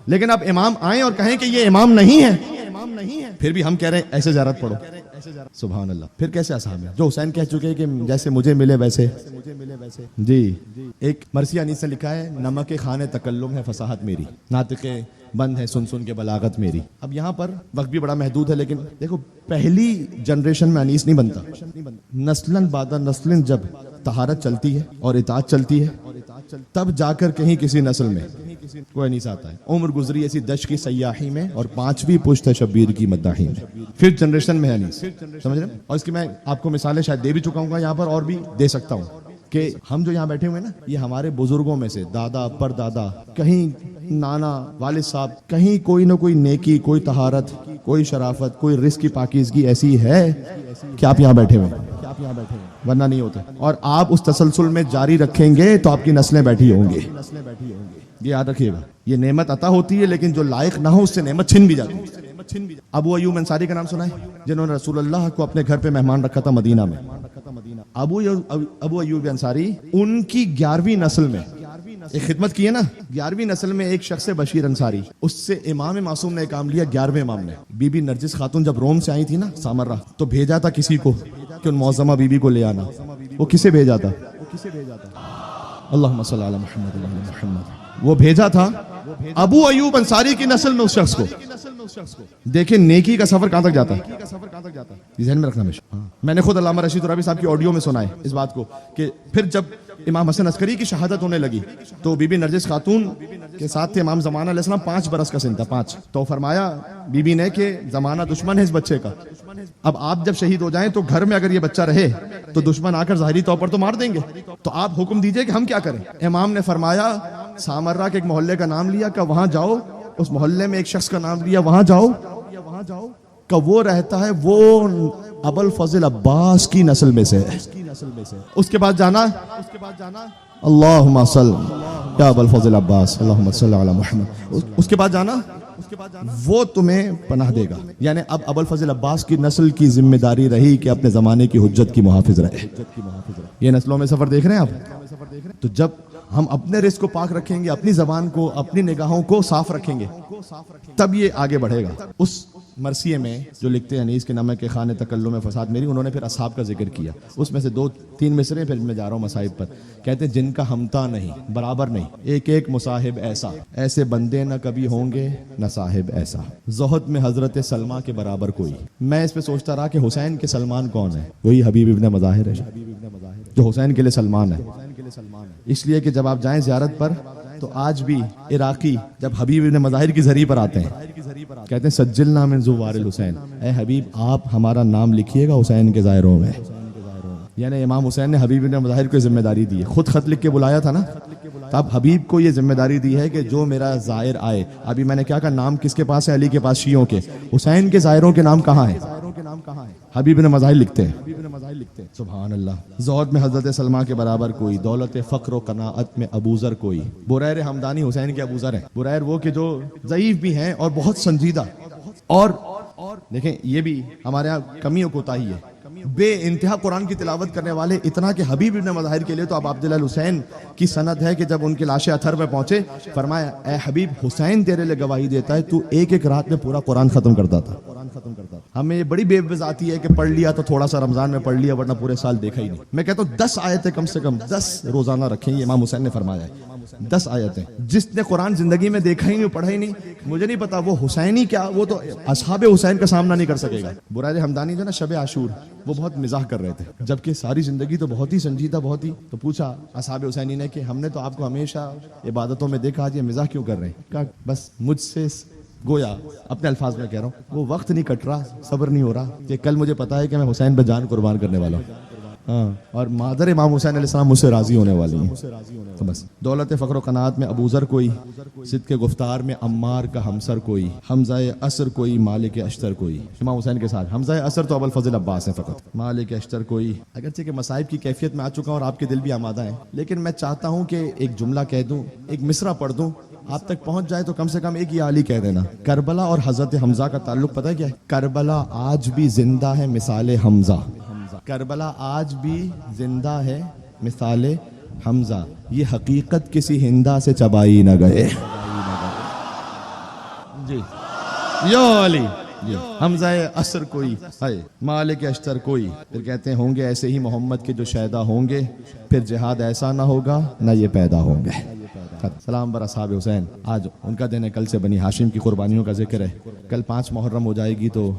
لیکن اب امام آئیں اور کہیں کہ یہ امام نہیں ہے, پھر بھی ہم کہہ رہے ہیں ایسے زیارت پڑھو. سبحان اللہ. پھر کیسے اصحاب ہیں جو حسین کہہ چکے کہ جیسے مجھے ملے ویسے جی. ایک مرثیہ انیس نے لکھا ہے, نمک خانے تکلم ہے فصاحت میری, ناطق بند ہے سن سن کے بلاغت میری. اب یہاں پر وقت بھی بڑا محدود ہے, لیکن دیکھو پہلی جنریشن میں انیس نہیں بنتا, نسلن بعد نسلن جب طہارت چلتی ہے اور اطاعت چلتی ہے تب جا کر کہیں کسی نسل میں کوئی انیس آتا ہے. عمر گزری ایسی دش کی سیاحی میں اور 5ویں پشت ہے شبیر کی مداحی میں. پھر جنریشن میں ہے انیس, سمجھ رہے ہیں. اور اس کی میں آپ کو مثالیں شاید دے بھی چکا ہوں گا یہاں پر, اور بھی دے سکتا ہوں کہ ہم جو یہاں بیٹھے ہوئے نا, یہ ہمارے بزرگوں میں سے دادا پر دادا, کہیں نانا والد صاحب, کہیں کوئی نہ کوئی نیکی, کوئی طہارت, کوئی شرافت, کوئی رزق کی پاکیزگی ایسی ہے کہ آپ یہاں بیٹھے ہوئے, ورنہ نہیں ہوتے. اور آپ اس تسلسل میں جاری رکھیں گے تو آپ کی نسلیں بیٹھی ہوں گی. یہ یاد رکھیے گا, یہ نعمت عطا ہوتی ہے لیکن جو لائق نہ ہو اس سے نعمت چھن بھی جاتی ہے. ابو ایوب انصاری کا نام سنا ہے, جنہوں نے رسول اللہ کو اپنے گھر پہ مہمان رکھا تھا مدینہ میں. ابو ایوب انصاری, ان کی 11ویں نسل میں ایک خدمت کی ہے نا, 11ویں نسل میں ایک شخص بشیر انصاری, اس سے امام معصوم نے کام لیا. 11ویں امام نے, بی بی نرجس خاتون جب روم سے آئی تھی نا سامرہ, تو بھیجا تھا کسی کو کہ ان معظمہ بی بی کو لے آنا. وہ کسے بھیجا تھا؟ اللہم صلی علی محمد علی محمد. وہ بھیجا تھا ابو ایوب انصاری کی نسل میں اس شخص کو. دیکھیں نیکی کا سفر کہاں تک جاتا ہے, یہ ذہن میں رکھنا ہمیشہ. میں نے خود علامہ رشید رابی صاحب کی آڈیو میں سنا ہے اس بات کو کہ پھر جب امام حسن عسکری کی شہادت ہونے لگی تو بی بی نرجس خاتون کے ساتھ تھے امام زمانہ علیہ السلام. 5 برس کا سن تھا, 5. تو فرمایا بی بی نے کہ زمانہ دشمن ہے اس بچے کا, اب آپ جب شہید ہو جائیں تو گھر میں اگر یہ بچہ رہے تو دشمن آ کر ظاہری طور پر تو مار دیں گے, تو آپ حکم دیجئے کہ ہم کیا کریں. امام نے فرمایا سامرہ کے ایک محلے کا نام لیا کہ وہاں جاؤ, اس محلے میں ایک شخص کا نام لیا, وہاں جاؤ کہ وہ رہتا ہے, وہ ابو الفضل عباس کی نسل میں سے. اس کے بعد جانا اللہم صل یا ابو الفضل عباس اللہم صل علی محمد. اس کے بعد جانا, وہ تمہیں پناہ دے گا. یعنی اب ابو الفضل عباس کی نسل کی ذمہ داری رہی کہ اپنے زمانے کی حجت کی محافظ رہے. یہ نسلوں میں سفر دیکھ رہے ہیں آپ. تو جب ہم اپنے رزق کو پاک رکھیں گے, اپنی زبان کو, اپنی نگاہوں کو صاف رکھیں گے, تب یہ آگے بڑھے گا. اس مرثیے میں جو لکھتے ہیں انیس کے نمک کے خانے تکلم فساد میری, انہوں نے پھر اصحاب کا ذکر کیا. اس میں سے 2-3 مصرے پھر میں جا رہا ہوں مصائب پر. کہتے ہیں جن کا ہمتا نہیں, برابر نہیں, ایک ایک مصاحب ایسا, ایسے بندے نہ کبھی ہوں گے نہ صاحب ایسا. زہد میں حضرت سلمہ کے برابر کوئی. میں اس پہ سوچتا رہا کہ حسین کے سلمان کون ہے؟ وہی حبیب ابن مظاہر ہے جو حسین کے لیے سلمان ہے. اس لیے کہ جب آپ جائیں زیارت پر تو آج بھی عراقی جب حبیب ابن مظاہر کی زری پر آتے ہیں کہتے ہیں سجلنا من زوار الحسین, اے حبیب آپ ہمارا نام لکھیے گا حسین کے زائروں میں. یعنی امام حسین نے حبیب ابن مظاہر کو ذمہ داری دی ہے, خود خط لکھ کے بلایا تھا نا, اب حبیب کو یہ ذمہ داری دی ہے کہ جو میرا زائر آئے. ابھی میں نے کیا کہا, نام کس کے پاس ہے؟ علی کے پاس, شیعوں کے. حسین کے زائروں کے نام کہاں ہیں؟ حبیب ابن مظاہر لکھتے ہیں. سبحان اللہ. زہد میں حضرت سلمہ کے برابر کوئی, دولت فقر و قناعت میں ابوذر کوئی. بریر حمدانی حسین کے ابوذر ہیں. بریر وہ کہ جو ضعیف بھی ہیں اور بہت سنجیدہ. اور دیکھیں یہ بھی ہمارے یہاں کمی و کوتاہی ہے, بے انتہا قرآن کی تلاوت کرنے والے, اتنا کہ حبیب ابن مظاہر کے لیے تو اب عبداللہ الحسین کی سند ہے کہ جب ان کی لاشیں اتھر پہ پہنچے فرمایا اے حبیب حسین تیرے لیے گواہی دیتا ہے تو ایک ایک رات میں پورا قرآن ختم کرتا تھا. ہمیں یہ بڑی بے وز آتی ہے کہ پڑھ لیا تو تھوڑا سا رمضان میں پڑھ لیا ورنہ پورے سال دیکھا ہی نہیں. میں کہتا ہوں 10 آیتیں کم سے کم 10 روزانہ رکھیں, یہ امام حسین نے فرمایا ہے. 10 آیتیں. جس نے قرآن زندگی میں دیکھا ہی نہیں, پڑھا ہی نہیں, مجھے نہیں پتا وہ حسینی کیا, وہ تو اصحاب حسین کا سامنا نہیں کر سکے گا. بریر حمدانی جو نا شب عاشور وہ بہت مزاح کر رہے تھے, جبکہ ساری زندگی تو بہت ہی سنجیدہ, بہت ہی. تو پوچھا اصحاب حسینی نے کہ ہم نے تو آپ کو ہمیشہ عبادتوں میں دیکھا, آج یہ مزاح کیوں کر رہے ہیں؟ کہا بس مجھ سے, گویا اپنے الفاظ میں کہہ رہا ہوں, وہ وقت نہیں کٹ رہا, صبر نہیں ہو رہا کہ کل مجھے پتا ہے کہ میں حسین پہ جان قربان کرنے والا ہوں. ہاں, اور مادر امام حسین علیہ السلام مجھ سے راضی ہونے والی ہیں. تو بس دولت فقر و قناعت میں ابوذر کوئی, صدق گفتار میں عمار کا ہمسر کوئی, حمزہ عصر کوئی, مالک اشتر کوئی. امام حسین کے ساتھ حمزہ عصر تو ابو الفضل عباس ہیں فقط, مالک اشتر کوئی. اگرچہ کہ مصائب کی کیفیت میں آ چکا ہوں اور آپ کے دل بھی آمادہ ہیں, لیکن میں چاہتا ہوں کہ ایک جملہ کہہ دوں, ایک مصرع پڑھ دوں, آپ تک پہنچ جائے تو کم سے کم ایک یہ علی کہہ دینا. کربلا اور حضرت حمزہ کا تعلق پتہ ہے کیا ہے؟ کربلا آج بھی زندہ ہے مثال حمزہ. کربلا آج بھی زندہ ہے مثال حمزہ, یہ حقیقت کسی ہندا سے چبائی نہ گئے. جی یا علی, حمزہ عصر کوئی ہے, مالک اشتر کوئی. پھر کہتے ہیں ہوں گے ایسے ہی محمد کے جو شہدا ہوں گے, پھر جہاد ایسا نہ ہوگا نہ یہ پیدا ہوں گے. سلام بر اصحاب حسین. آج ان کا دن ہے, کل سے بنی ہاشم کی قربانیوں کا ذکر ہے. کل 5 محرم ہو جائے گی تو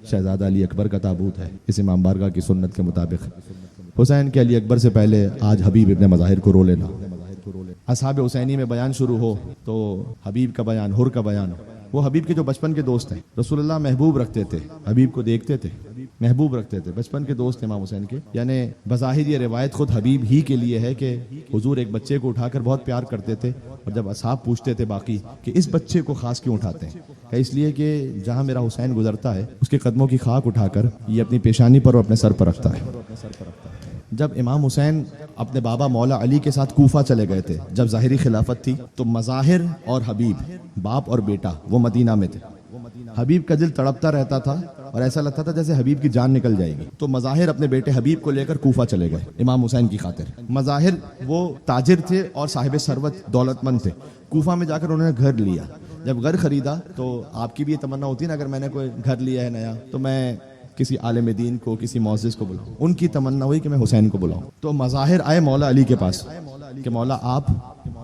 شہزادہ علی اکبر کا تابوت ہے اس امام بارگاہ کی سنت کے مطابق. حسین کے علی اکبر سے پہلے آج حبیب ابن مظاہر کو رو لینا. اصحاب حسینی میں بیان شروع ہو تو حبیب کا بیان، حر کا بیان. وہ حبیب کے جو بچپن کے دوست ہیں، رسول اللہ محبوب رکھتے تھے، حبیب کو دیکھتے تھے، محبوب رکھتے تھے، بچپن کے دوست امام حسین کے. یعنی بظاہر یہ روایت خود حبیب ہی کے لیے ہے کہ حضور ایک بچے کو اٹھا کر بہت پیار کرتے تھے، اور جب اصحاب پوچھتے تھے باقی کہ اس بچے کو خاص کیوں اٹھاتے ہیں، کہ اس لیے کہ جہاں میرا حسین گزرتا ہے اس کے قدموں کی خاک اٹھا کر یہ اپنی پیشانی پر اور اپنے سر پر رکھتا ہے. جب امام حسین اپنے بابا مولا علی کے ساتھ کوفہ چلے گئے تھے، جب ظاہری خلافت تھی، تو مظاہر اور حبیب باپ اور بیٹا وہ مدینہ میں تھے. حبیب کا دل تڑپتا رہتا تھا اور ایسا لگتا تھا جیسے حبیب کی جان نکل جائے گی. تو مظاہر اپنے بیٹے حبیب کو لے کر کوفہ چلے گئے امام حسین کی خاطر. مظاہر وہ تاجر تھے اور صاحب ثروت، دولت مند تھے. کوفہ میں جا کر انہوں نے گھر لیا. جب گھر خریدا تو آپ کی بھی یہ تمنا ہوتی ہے نا، اگر میں نے کوئی گھر لیا ہے نیا تو میں کسی عالم دین کو، کسی معزز کو بلاؤں. ان کی تمنا ہوئی کہ میں حسین کو بلاؤں. تو مظاہر آئے مولا علی کے پاس کہ مولا آپ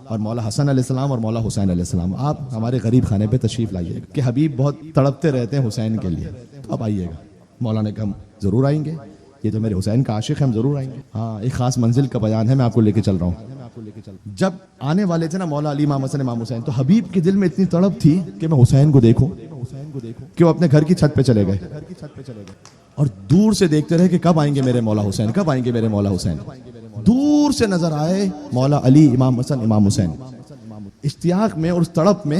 اور مولا حسن علیہ السلام اور مولا حسین علیہ السلام، آپ ہمارے غریب خانے پہ تشریف لائیے کہ حبیب بہت تڑپتے رہتے ہیں حسین کے لیے، تو آپ آئیے گا. مولا نے کہا ہم ضرور آئیں گے، یہ تو میرے حسین کا عاشق ہے، ہم ضرور آئیں گے. ہاں، ایک خاص منزل کا بیان ہے، میں آپ کو لے کے چل رہا ہوں. جب آنے والے تھے نا مولا علی، امام حسن، امام حسین، تو حبیب کے دل میں اتنی تڑپ تھی کہ میں حسین کو دیکھوں کہ وہ اپنے گھر کی چھت پہ چلے گئے اور دور سے دیکھتے رہے کہ کب آئیں گے میرے مولا حسین، کب آئیں گے میرے مولا حسین. دور سے نظر آئے مولا علی، امام حسن، امام حسین. اشتیاق میں اور اس تڑپ میں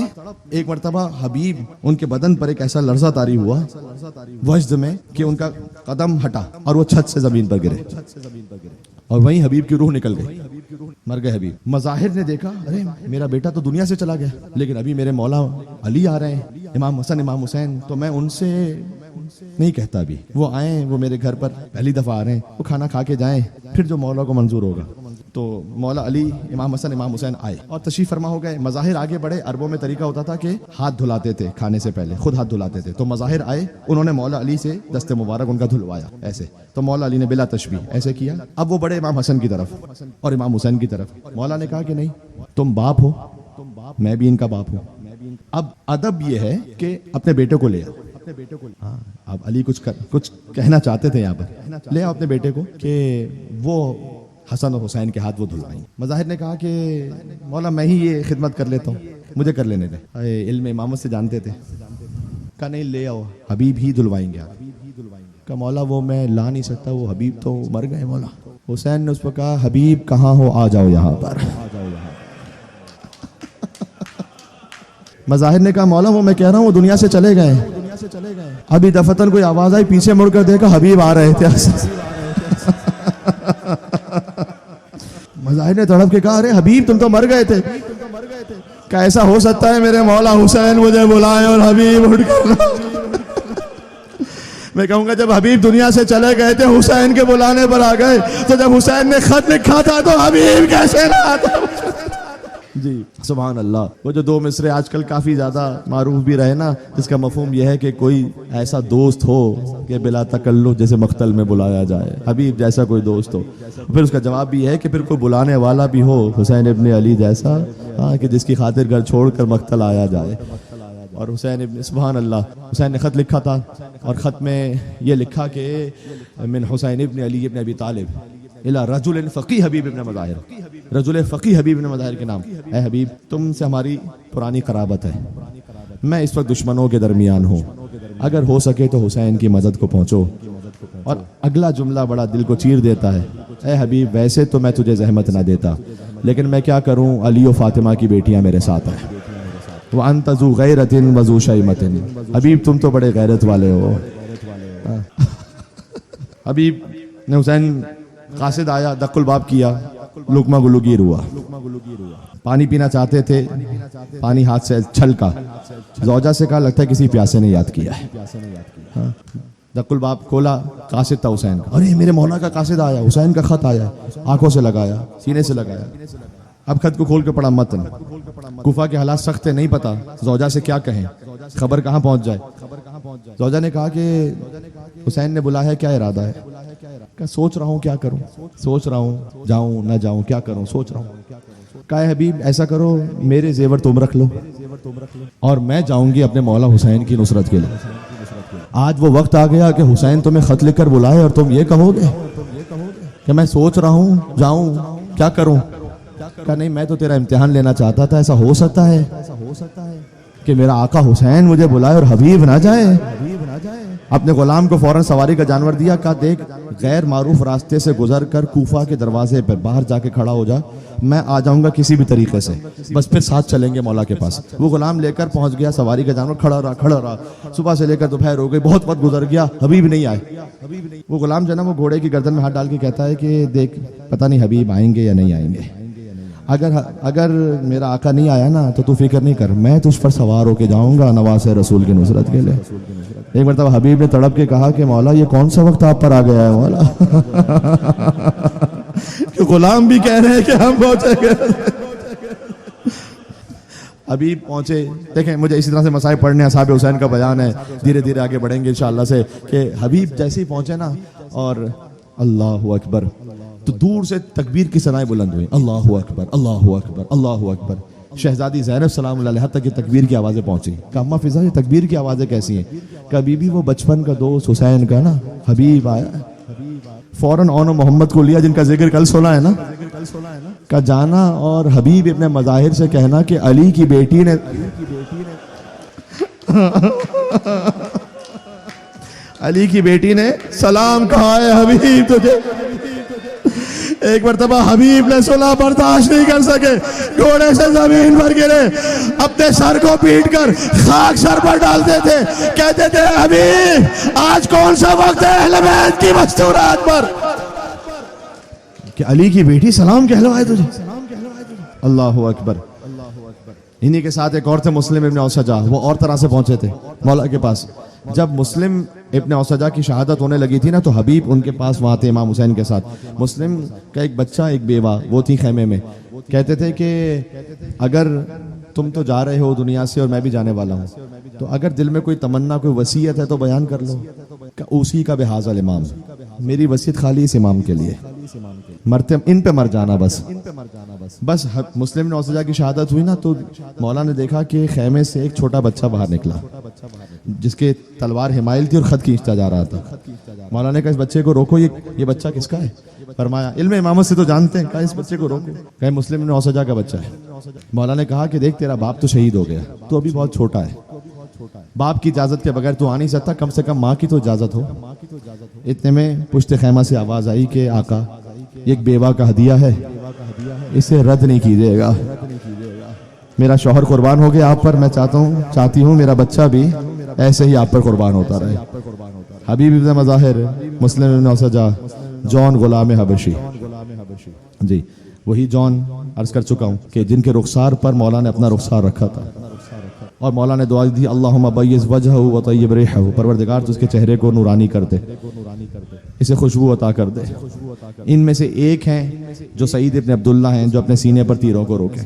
ایک مرتبہ حبیب ان کے بدن پر ایک ایسا لرزہ طاری ہوا وجد میں کہ ان کا قدم ہٹا اور وہ چھت سے زمین پر گرے اور وہیں حبیب کی روح نکل گئی، مر گئے حبیب. مظاہر نے دیکھا، ارے میرا بیٹا تو دنیا سے چلا گیا، لیکن ابھی میرے مولا علی آ رہے ہیں، امام حسن، امام حسین، تو میں ان سے نہیں کہتا ابھی. وہ آئیں، وہ میرے گھر پر پہلی دفعہ آ رہے ہیں، وہ کھانا کھا کے جائیں، پھر جو مولا کو منظور ہوگا. تو مولا علی، امام حسن، امام حسین آئے اور تشریف فرما ہو گئے. مظاہر آگے بڑھے. عربوں میں طریقہ ہوتا تھا کہ ہاتھ دھلاتے تھے کھانے سے پہلے، خود ہاتھ دھلاتے تھے. تو مظاہر آئے، انہوں نے مولا علی سے دست مبارک ان کا دھلوایا ایسے. تو مولا علی نے بلا تشبیہ ایسے کیا. اب وہ بڑے امام حسن کی طرف اور امام حسین کی طرف. مولا نے کہا کہ نہیں، تم باپ ہو، میں بھی ان کا باپ ہوں. اب ادب یہ ہے کہ اپنے بیٹے کو لے آؤ. ہاں، اب علی کچھ کہنا چاہتے تھے یہاں پر، لے آؤ اپنے بیٹے کو کہ وہ حسن اور حسین کے ہاتھ وہ دھلوائیں. مظاہر نے کہا کہ مولا میں ہی یہ خدمت کر لیتا ہوں، مجھے کر لینے دیں. علم امامت سے جانتے تھے. کہا نہیں، لے آؤ، حبیب ہی دھلوائیں گے. کہا مولا وہ میں لا نہیں سکتا، وہ حبیب تو مر گئے. مولا حسین نے اس پر کہا حبیب کہاں ہو، آ جاؤ یہاں پر. مظاہر نے کہا مولا وہ میں کہہ رہا ہوں وہ دنیا سے چلے گئے. ابھی دفتن کوئی آواز آئی، پیچھے مڑ کر دیکھا حبیب آ رہے تھے. مظاہر نے تڑپ کے کہا ارے حبیب تم تو مر گئے تھے. کیا ایسا ہو سکتا ہے میرے مولا حسین مجھے بلائے اور حبیب اٹھ کر؟ میں کہوں گا جب حبیب دنیا سے چلے گئے تھے حسین کے بلانے پر آ گئے، تو جب حسین نے خط لکھا تھا تو حبیب کیسے نہ آتا؟ جی سبحان اللہ. وہ جو دو مصرے آج کل کافی زیادہ معروف بھی رہے نا، جس کا مفہوم یہ ہے کہ کوئی ایسا دوست ہو کہ بلا تکلف جیسے مقتل میں بلایا جائے، حبیب جیسا کوئی دوست ہو. پھر اس کا جواب بھی ہے کہ پھر کوئی بلانے والا بھی ہو حسین ابن علی جیسا، ہاں، کہ جس کی خاطر گھر چھوڑ کر مقتل آیا جائے. اور حسین ابن، سبحان اللہ، حسین نے خط لکھا تھا اور خط میں یہ لکھا کہ من حسین ابن علی ابن ابی طالب الى رجل فقی حبیب ابن مظاہر، رجل فقی حبیب ابن مظاہر کے نام. اے حبیب تم سے ہماری پرانی قرابت ہے، میں اس وقت دشمنوں کے درمیان ہوں، اگر ہو سکے تو حسین کی مدد کو پہنچو. اور اگلا جملہ بڑا دل کو چیر دیتا ہے. اے حبیب ویسے تو میں تجھے زحمت نہ دیتا، لیکن میں کیا کروں، علی و فاطمہ کی بیٹیاں میرے ساتھ ہیں. وَأَنْتَ ذُو غَيْرَةٍ وَذُو شَيْمَةٍ، حبیب تم تو بڑے غیرت والے ہو. حبیب نے حسین قاصد آیا، دق الباب کیا، لقمہ گلوگیر ہوا. پانی پینا چاہتے تھے، پانی ہاتھ سے چھلکا. زوجہ سے کہا لگتا ہے کسی پیاسے نے یاد کیا ہے. دق الباب کھولا، قاصد تھا حسین کا. ارے میرے مولا کا قاصد آیا، حسین کا خط آیا. آنکھوں سے لگایا، سینے سے لگایا. اب خط کو کھول کے پڑھا متن. کوفہ کے حالات سخت ہے، نہیں پتا زوجہ سے کیا کہیں، خبر کہاں پہنچ جائے. زوجہ نے کہا کہ حسین نے بلایا ہے، کیا ارادہ ہے؟ کہ سوچ رہا ہوں کیا کروں، سوچ رہا ہوں جاؤں نہ جاؤں، کیا کروں، سوچ رہا ہوں. کہا حبیب ایسا کرو، میرے زیور تم رکھ لو اور میں جاؤں گی اپنے مولا حسین کی نصرت کے لیے. آج وہ وقت آ گیا کہ حسین تمہیں خط لکھ کر بلائے اور تم یہ کہو گے کہ میں سوچ رہا ہوں جاؤں کیا کروں. کہا نہیں میں تو تیرا امتحان لینا چاہتا تھا. ایسا ہو سکتا ہے کہ میرا آقا حسین مجھے بلائے اور حبیب نہ جائے؟ اپنے غلام کو فوراً سواری کا جانور دیا. کہا دیکھ غیر معروف راستے سے گزر کر کوفہ کے دروازے پر باہر جا کے کھڑا ہو جا, میں آ جاؤں گا کسی بھی طریقے سے, بس پھر ساتھ چلیں گے مولا کے پاس. وہ غلام لے کر پہنچ گیا, سواری کا جانور کھڑا رہا. صبح سے لے کر دوپہر ہو گئی, بہت وقت گزر گیا, حبیب نہیں آئے. وہ غلام جو ہے نا وہ گھوڑے کی گردن میں ہاتھ ڈال کے کہتا ہے کہ دیکھ پتہ نہیں حبیب آئیں گے یا نہیں آئیں گے. اگر میرا آقا نہیں آیا نا تو فکر نہیں کر, میں تجھ پر سوار ہو کے جاؤں گا نواز رسول کی نصرت کے لیے. ایک مرتبہ حبیب نے تڑپ کے کہا کہ مولا یہ کون سا وقت آپ پر آ گیا ہے مولا. کہ غلام بھی کہہ رہے ہیں کہ ہم پہنچے گئے. حبیب پہنچے. دیکھیں مجھے اسی طرح سے مسائل پڑھنے اصحاب حسین کا بیان ہے, دھیرے دھیرے آگے بڑھیں گے انشاءاللہ سے. کہ حبیب جیسے ہی پہنچے نا اور اللہ اکبر تو دور سے تکبیر کی صدائیں بلند ہوئی. اللہ اکبر اللہ اکبر اللہ اکبر. شہزادی زینب سلام اللہ علیہ تک یہ تکبیر کی آوازیں پہنچی. کہ اماں فضا یہ تکبیر کی آوازیں کیسی ہیں؟ کہ بی بی وہ بچپن کا دوست حسین کا نا حبیب آیا. فوراً اون و محمد کو لیا جن کا ذکر کل سنا ہے نا, کا جانا اور حبیب ابن مظاہر سے کہنا کہ علی کی بیٹی نے علی کی بیٹی نے سلام کہا ہے حبیب تجھے. ایک مرتبہ حبیب نے سنا, برداشت نہیں کر سکے, گھوڑے سے زمین پر گرے, اپنے سر کو پیٹ کر خاک سر پر ڈالتے تھے, کہتے تھے حبیب آج کون سا وقت ہے اہل بیت کی مستورات پر کہ علی کی بیٹی سلام کہلوائے تجھے. اللہ اکبر. انہی کے ساتھ ایک اور تھے مسلم ابن اوسجا, وہ اور طرح سے پہنچے تھے مولا کے پاس. جب مسلم ابن اوسجا کی شہادت ہونے لگی تھی نا تو حبیب ان کے پاس وہاں تھے امام حسین کے ساتھ. مسلم کا ایک بچہ ایک بیوہ وہ تھی خیمے میں. کہتے تھے کہ اگر تم تو جا رہے ہو دنیا سے اور میں بھی جانے والا ہوں, تو اگر دل میں کوئی تمنا کوئی وصیت ہے تو بیان کر لو. اسی کا بحاظ الامام, میری وصیت خالی اس امام کے لیے, مرتے ان پہ مر جانا بس. مسلم ابن اوسجا کی شہادت ہوئی نا تو مولا نے دیکھا کہ خیمے سے ایک چھوٹا بچہ باہر نکلا جس کے تلوار حمائل تھی اور خط کھینچتا جا رہا تھا. مولا نے کہا اس بچے کو روکو, یہ بچہ کس کا ہے؟ فرمایا علم امامت سے تو جانتے ہیں. کہا اس بچے کو روکو. کہا مسلم ابن اوسجا کا بچہ ہے. مولا نے کہا کہ دیکھ تیرا باپ تو شہید ہو گیا, تو ابھی بہت چھوٹا ہے, باپ کی اجازت کے بغیر تو آ نہیں سکتا, کم سے کم ماں کی تو اجازت ہو. اتنے میں پشت خیمہ سے آواز آئی کہ آقا یہ ایک بیوہ کا ہدیہ ہے, اسے رد نہیں کیجیے گا. میرا شوہر قربان ہو گیا آپ پر, میں چاہتی ہوں میرا بچہ بھی ایسے ہی آپ پر قربان ہوتا رہے. حبیب ابن مظاہر مسلم ابن اوسجا جون غلام حبشی, جی وہی جون عرض کر چکا ہوں کہ جن کے رخسار پر مولا نے اپنا رخسار رکھا تھا اور مولا نے دعا دی اللہم بیض وجہہ وطیب ریحہ, پروردگار تو اس کے چہرے کو نورانی کر دے, اسے خوشبو عطا کر دے. ان میں سے ایک ہیں جو سعید ابن عبداللہ ہیں جو اپنے سینے پر تیروں کو روکے.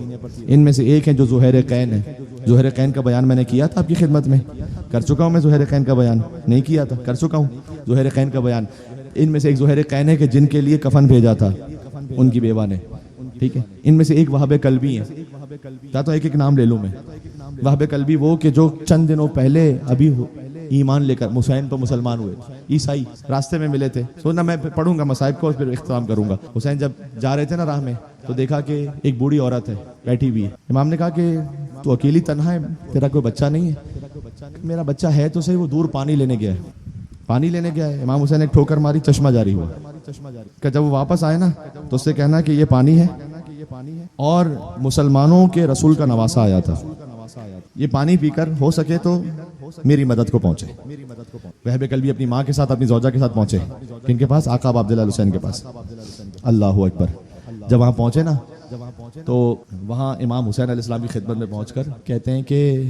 ان میں سے ایک ہیں جو زہیر قین ہیں. زہیر قین کا بیان میں نے کیا تھا آپ کی خدمت میں, کر چکا ہوں میں زہیر قین کا بیان, نہیں کیا تھا, کر چکا ہوں زہیر قین کا بیان. ان میں سے ایک زہیر قین ہے کہ جن کے لیے کفن بھیجا تھا ان کی بیوہ نے, ٹھیک ہے. ان میں سے ایک وہاب کلبی ہیں, تو ایک ایک نام لے لوں میں. وہاب کلبی وہ کہ جو چند دنوں پہلے ابھی ایمان لے کر حسین پر مسلمان ہوئے, عیسائی راستے میں ملے تھے. سونا میں پڑھوں گا مصائب کو پھر اختتام کروں گا. حسین جب جا رہے تھے نا راہ میں تو دیکھا کہ ایک بوڑھی عورت ہے بیٹھی ہوئی ہے. امام نے کہا کہ تو اکیلی تنہا ہے, تیرا کوئی بچہ نہیں ہے؟ میرا بچہ ہے تو صحیح, وہ دور پانی لینے گیا ہے. امام حسین ایک ٹھوکر ماری, چشمہ جاری ہوا. کہ جب وہ واپس آئے نا تو اس سے کہنا کہ یہ پانی ہے اور مسلمانوں کے رسول کا نواسہ آیا تھا, یہ پانی پی کر ہو سکے تو میری مدد کو پہنچے. وہاب کلبی اپنی ماں کے ساتھ اپنی زوجہ کے ساتھ پہنچے کن کے پاس؟ آقا عبداللہ حسین کے پاس. اللہ اکبر. جب وہاں پہنچے نا تو وہاں امام حسین علیہ السلام کی خدمت میں پہنچ کر کہتے ہیں کہ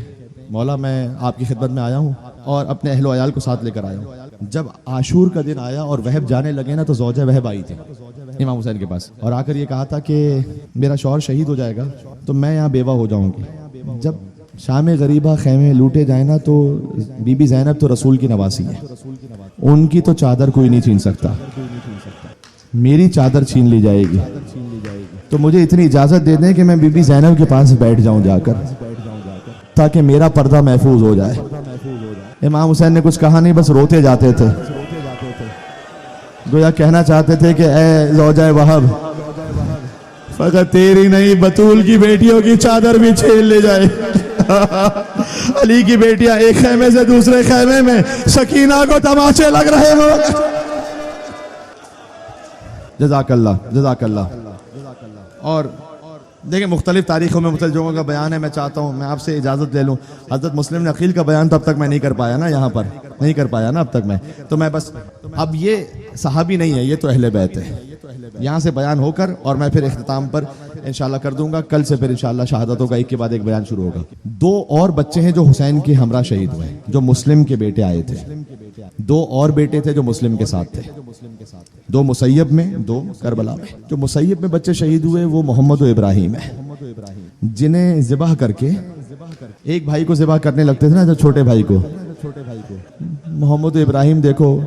مولا میں آپ کی خدمت میں آیا ہوں اور اپنے اہل و عیال کو ساتھ لے کر آیا ہوں. جب عاشور کا دن آیا اور وہب جانے لگے نا تو زوجہ وہب آئی تھی امام حسین کے پاس اور آ کر یہ کہا تھا کہ میرا شوہر شہید ہو جائے گا تو میں یہاں بیوہ ہو جاؤں گی. جب شام غریبہ خیمے لوٹے جائیں نا تو بی بی زینب تو رسول کی نواسی ہے, ان کی تو چادر کوئی نہیں چھین سکتا, میری چادر چھین لی جائے گی. تو مجھے اتنی اجازت دے دیں کہ میں بی بی زینب کے پاس بیٹھ جاؤں جا کر تاکہ میرا پردہ محفوظ ہو جائے. امام حسین نے کچھ کہا نہیں, بس روتے جاتے تھے. گویا کہنا چاہتے تھے کہ اے زوجہ وہب، فقط تیری نہیں بطول کی بیٹیوں کی چادر بھی چھیل لے جائے۔ علی کی بیٹیاں ایک خیمے سے دوسرے خیمے میں، سکینہ کو تماچے لگ رہے ہوں۔ جزاک اللہ، جزاک اللہ۔ اور دیکھیں مختلف تاریخوں میں مختلف جگہوں کا بیان ہے۔ میں چاہتا ہوں میں آپ سے اجازت لے لوں، حضرت مسلم بن عقیل کا بیان تو اب تک میں نہیں کر پایا نا، یہاں پر نہیں کر پایا نا اب تک میں، تو میں بس اب یہ صحابی نہیں ہے، یہ تو اہل بیت ہے، یہاں سے بیان ہو کر اور میں پھر اختتام پر انشاءاللہ کر دوں گا۔ کل سے پھر انشاءاللہ شہادتوں کا ایک کے بعد ایک بیان شروع ہوگا۔ 2 اور بچے ہیں جو حسین کے ہمراہ شہید ہوئے، جو مسلم کے بیٹے آئے تھے۔ 2 اور بیٹے تھے جو مسلم کے ساتھ تھے، 2 مسیب میں، 2 کربلا میں۔ جو مسیب میں بچے شہید ہوئے وہ محمد و ابراہیم ہے، جنہیں ذبح کر کے ایک بھائی کو ذبح کرنے لگتے تھے نا، جو چھوٹے بھائی کو۔ محمد و ابراہیم دیکھو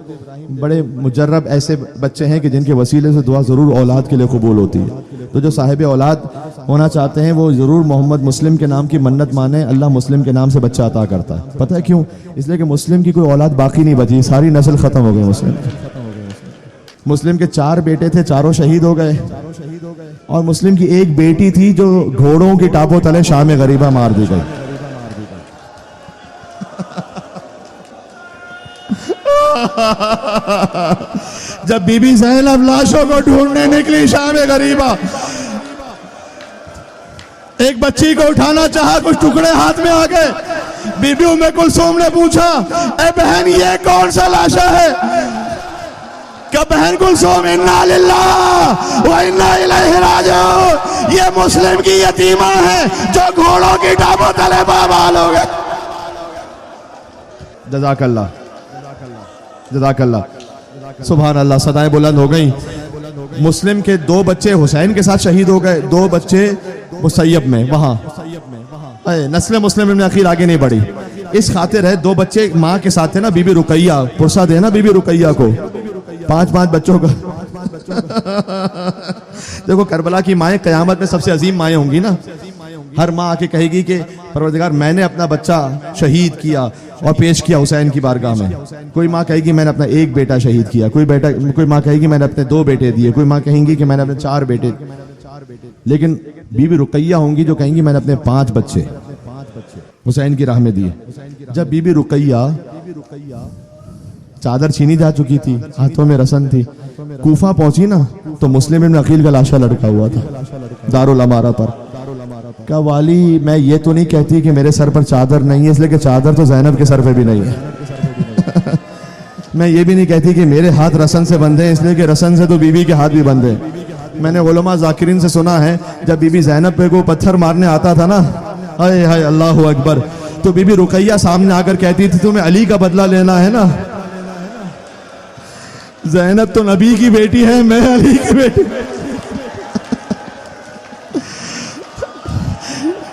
بڑے مجرب ایسے بچے ہیں کہ جن کے وسیلے سے دعا ضرور اولاد کے لیے قبول ہوتی ہے۔ تو جو صاحب اولاد ہونا چاہتے ہیں وہ ضرور محمد مسلم کے نام کی منت مانے، اللہ مسلم کے نام سے بچہ عطا کرتا ہے۔ پتہ ہے کیوں؟ اس لیے کہ مسلم کی کوئی اولاد باقی نہیں بچی، ساری نسل ختم ہو گئی۔ مسلم کے 4 بیٹے تھے، چاروں شہید ہو گئے، اور مسلم کی ایک بیٹی تھی جو گھوڑوں کی ٹاپوں تلے شام غریبہ مار دی گئی۔ جب بی بی زینب لاشوں کو ڈھونڈنے نکلی شام غریبہ، ایک بچی کو اٹھانا چاہا، کچھ ٹکڑے ہاتھ میں آ گئے۔ بی بی ام کلثوم نے پوچھا، اے بہن یہ کون سا لاشا ہے؟ کہ بہن کلثوم انا للہ و انا الیہ راجعون، یہ مسلم کی یتیمہ ہے جو گھوڑوں کی ٹاپوں تلے پامال ہو گئے۔ جزاک اللہ، جزاک اللہ، سبحان اللہ۔ صدائیں بلند ہو گئیں۔ مسلم کے 2 بچے حسین کے ساتھ شہید ہو گئے، 2 بچے مسیب میں، وہاں نسل مسلم بن عقیل آگے نہیں بڑھی۔ اس خاطر ہے 2 بچے ماں کے ساتھ تھے نا، بی بی رقیہ، پرسہ دے نا بی بی رقیہ کو، 5 بچوں کا۔ دیکھو کربلا کی مائیں قیامت میں سب سے عظیم مائیں ہوں گی نا۔ ہر ماں آ کے کہے گی کہ پروردگار میں نے اپنا بچہ شہید کیا اور پیش کیا حسین کی بارگاہ میں۔ کوئی ماں کہے گی میں نے اپنا 1 بیٹا شہید کیا، کوئی ماں کہے گی میں نے اپنے 2 بیٹے دیے، کوئی ماں کہیں گی کہ میں نے اپنے 4 بیٹے، لیکن بی بی رقیہ ہوں گی جو کہیں گی میں نے اپنے 5 بچے حسین کی راہ میں دیے۔ جب بی بی رقیہ چادر چھینی جا چکی تھی، ہاتھوں میں رسن تھی، کوفہ پہنچی نا تو مسلم بن عقیل کا لاشا لٹکا ہوا تھا دارالامارہ پر۔ کہا والی میں یہ تو نہیں کہتی کہ میرے سر پر چادر نہیں ہے، اس لیے کہ چادر تو زینب کے سر پہ بھی نہیں ہے۔ میں یہ بھی نہیں کہتی کہ میرے ہاتھ رسن سے بندھے ہیں، اس لیے کہ رسن سے تو بی بی کے ہاتھ بھی بندھے ہیں۔ میں نے علماء ذاکرین سے سنا ہے جب بی بی زینب پہ کو پتھر مارنے آتا تھا نا، ہائے ہائے اللہ اکبر، تو بی بی رقیہ سامنے آ کر کہتی تھی تمہیں علی کا بدلہ لینا ہے نا، زینب تو نبی کی بیٹی ہے، میں علی کی بیٹی۔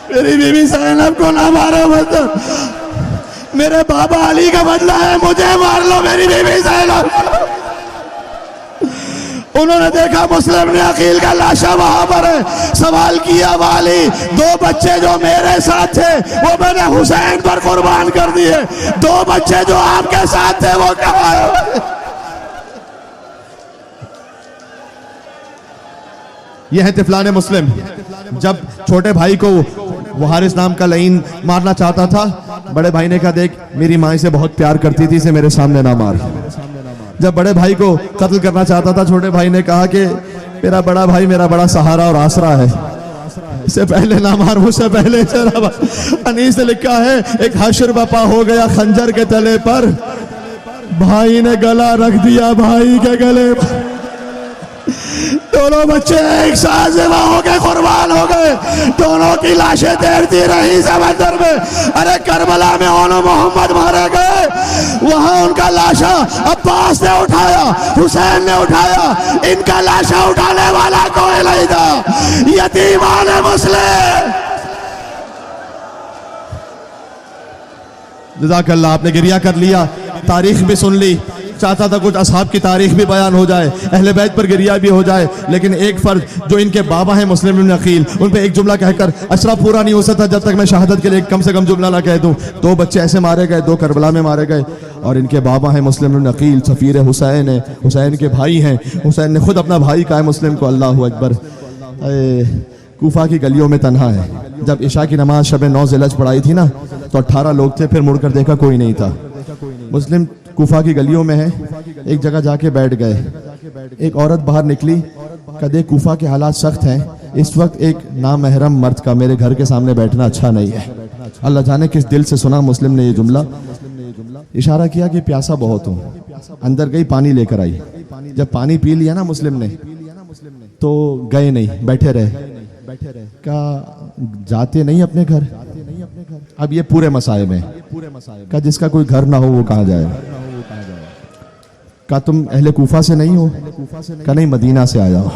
میری بی بی زینب کو نہ مارو، مطلب میرے بابا علی کا بدلہ ہے، مجھے مار لو میری بی بی زینب۔ انہوں نے دیکھا مسلم بن عقیل کا لاشا وہاں پر ہے، سوال کیا والی 2 بچے جو میرے ساتھ تھے وہ میں نے حسین پر قربان کر دیے، 2 بچے جو آپ کے ساتھ تھے وہ کہاں ہیں؟ یہ ہے طفلان مسلم۔ جب چھوٹے بھائی کو وہ حارث نام کا لعین مارنا چاہتا تھا، بڑے بھائی نے کہا دیکھ میری ماں اسے بہت پیار کرتی تھی، اسے میرے سامنے نہ مار۔ جب بڑے بھائی کو قتل کرنا چاہتا تھا، چھوٹے بھائی نے کہا کہ میرا بڑا بھائی میرا بڑا سہارا اور آسرا ہے، اسے پہلے نہ مار، مجھ سے پہلے چلا۔ انیس نے لکھا ہے ایک حشر بپا ہو گیا خنجر کے تلے پر، بھائی نے گلا رکھ دیا بھائی کے گلے پر۔ دونوں بچے ایک ساتھ ذبح ہو کے قربان ہو گئے، دونوں کی لاشیں تیرتی رہی سمندر میں۔ ارے کربلا میں اونو محمد مارے گئے، وہاں ان کا لاشا عباس نے اٹھایا، حسین نے اٹھایا، ان کا لاشا اٹھانے والا کوئی نہیں تھا۔ یتیمان مسلم۔ جزاک اللہ، آپ نے گریہ کر لیا، تاریخ بھی سن لی۔ چاہتا تھا کچھ اصحاب کی تاریخ بھی بیان ہو جائے، اہل بیت پر گریہ بھی ہو جائے، لیکن ایک فرد جو ان کے بابا ہیں مسلم بن عقیل، ان پہ ایک جملہ کہہ کر اشرا پورا نہیں ہو سکتا جب تک میں شہادت کے لیے کم سے کم جملہ نہ کہہ دوں۔ 2 بچے ایسے مارے گئے، 2 کربلا میں مارے گئے، اور ان کے بابا ہیں مسلم بن عقیل، سفیر حسین ہیں، حسین کے بھائی ہیں، حسین نے خود اپنا بھائی کہا ہے مسلم کو۔ اللہ اکبر۔ کوفہ کی گلیوں میں تنہا ہے۔ جب عشاء کی نماز شب 9 ذی الحج پڑھائی تھی نا تو 18 لوگ تھے، پھر مڑ کر دیکھا کوئی نہیں تھا۔ مسلم کوفہ کی گلیوں میں ہے، ایک جگہ جا کے بیٹھ گئے۔ ایک عورت باہر نکلی، کہا دیکھ کوفہ کے حالات سخت ہیں، اس وقت ایک نامحرم مرد کا میرے گھر کے سامنے بیٹھنا اچھا نہیں ہے۔ اللہ جانے کس دل سے سنا مسلم نے یہ جملہ، اشارہ کیا کہ پیاسا بہت ہوں، اندر گئی پانی لے کر آئی۔ جب پانی پی لیا نا مسلم نے تو گئے نہیں، بیٹھے رہے۔ کہا جاتے نہیں اپنے گھر؟ اب یہ پورے مصائب ہیں۔ کہا جس کا کوئی گھر نہ ہو وہ کہاں جائے؟ کہا تم اہل کوفہ سے نہیں ہو؟ کہا نہیں مدینہ سے آیا ہو۔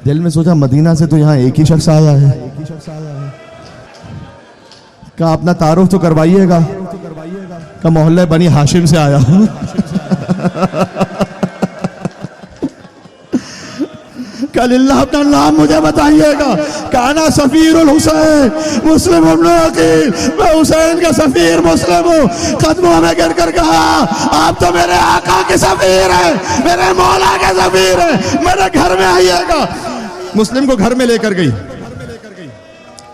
دل میں سوچا مدینہ سے تو یہاں ایک ہی شخص آیا ہے۔ کہا اپنا تعارف تو کروائیے گا۔ کہا محلے بنی ہاشم سے آیا ہوں۔ کل اللہ اپنا نام مجھے بتائیے گا۔ کانا سفیر الحسین مسلم ابن عقیل، میں حسین کا سفیر مسلم ہوں۔ قدموں میں گر کر کہا آپ تو میرے آقا کے سفیر ہیں، میرے مولا کے سفیر ہیں، میرے گھر میں آئیے گا۔ مسلم کو گھر میں لے کر گئی،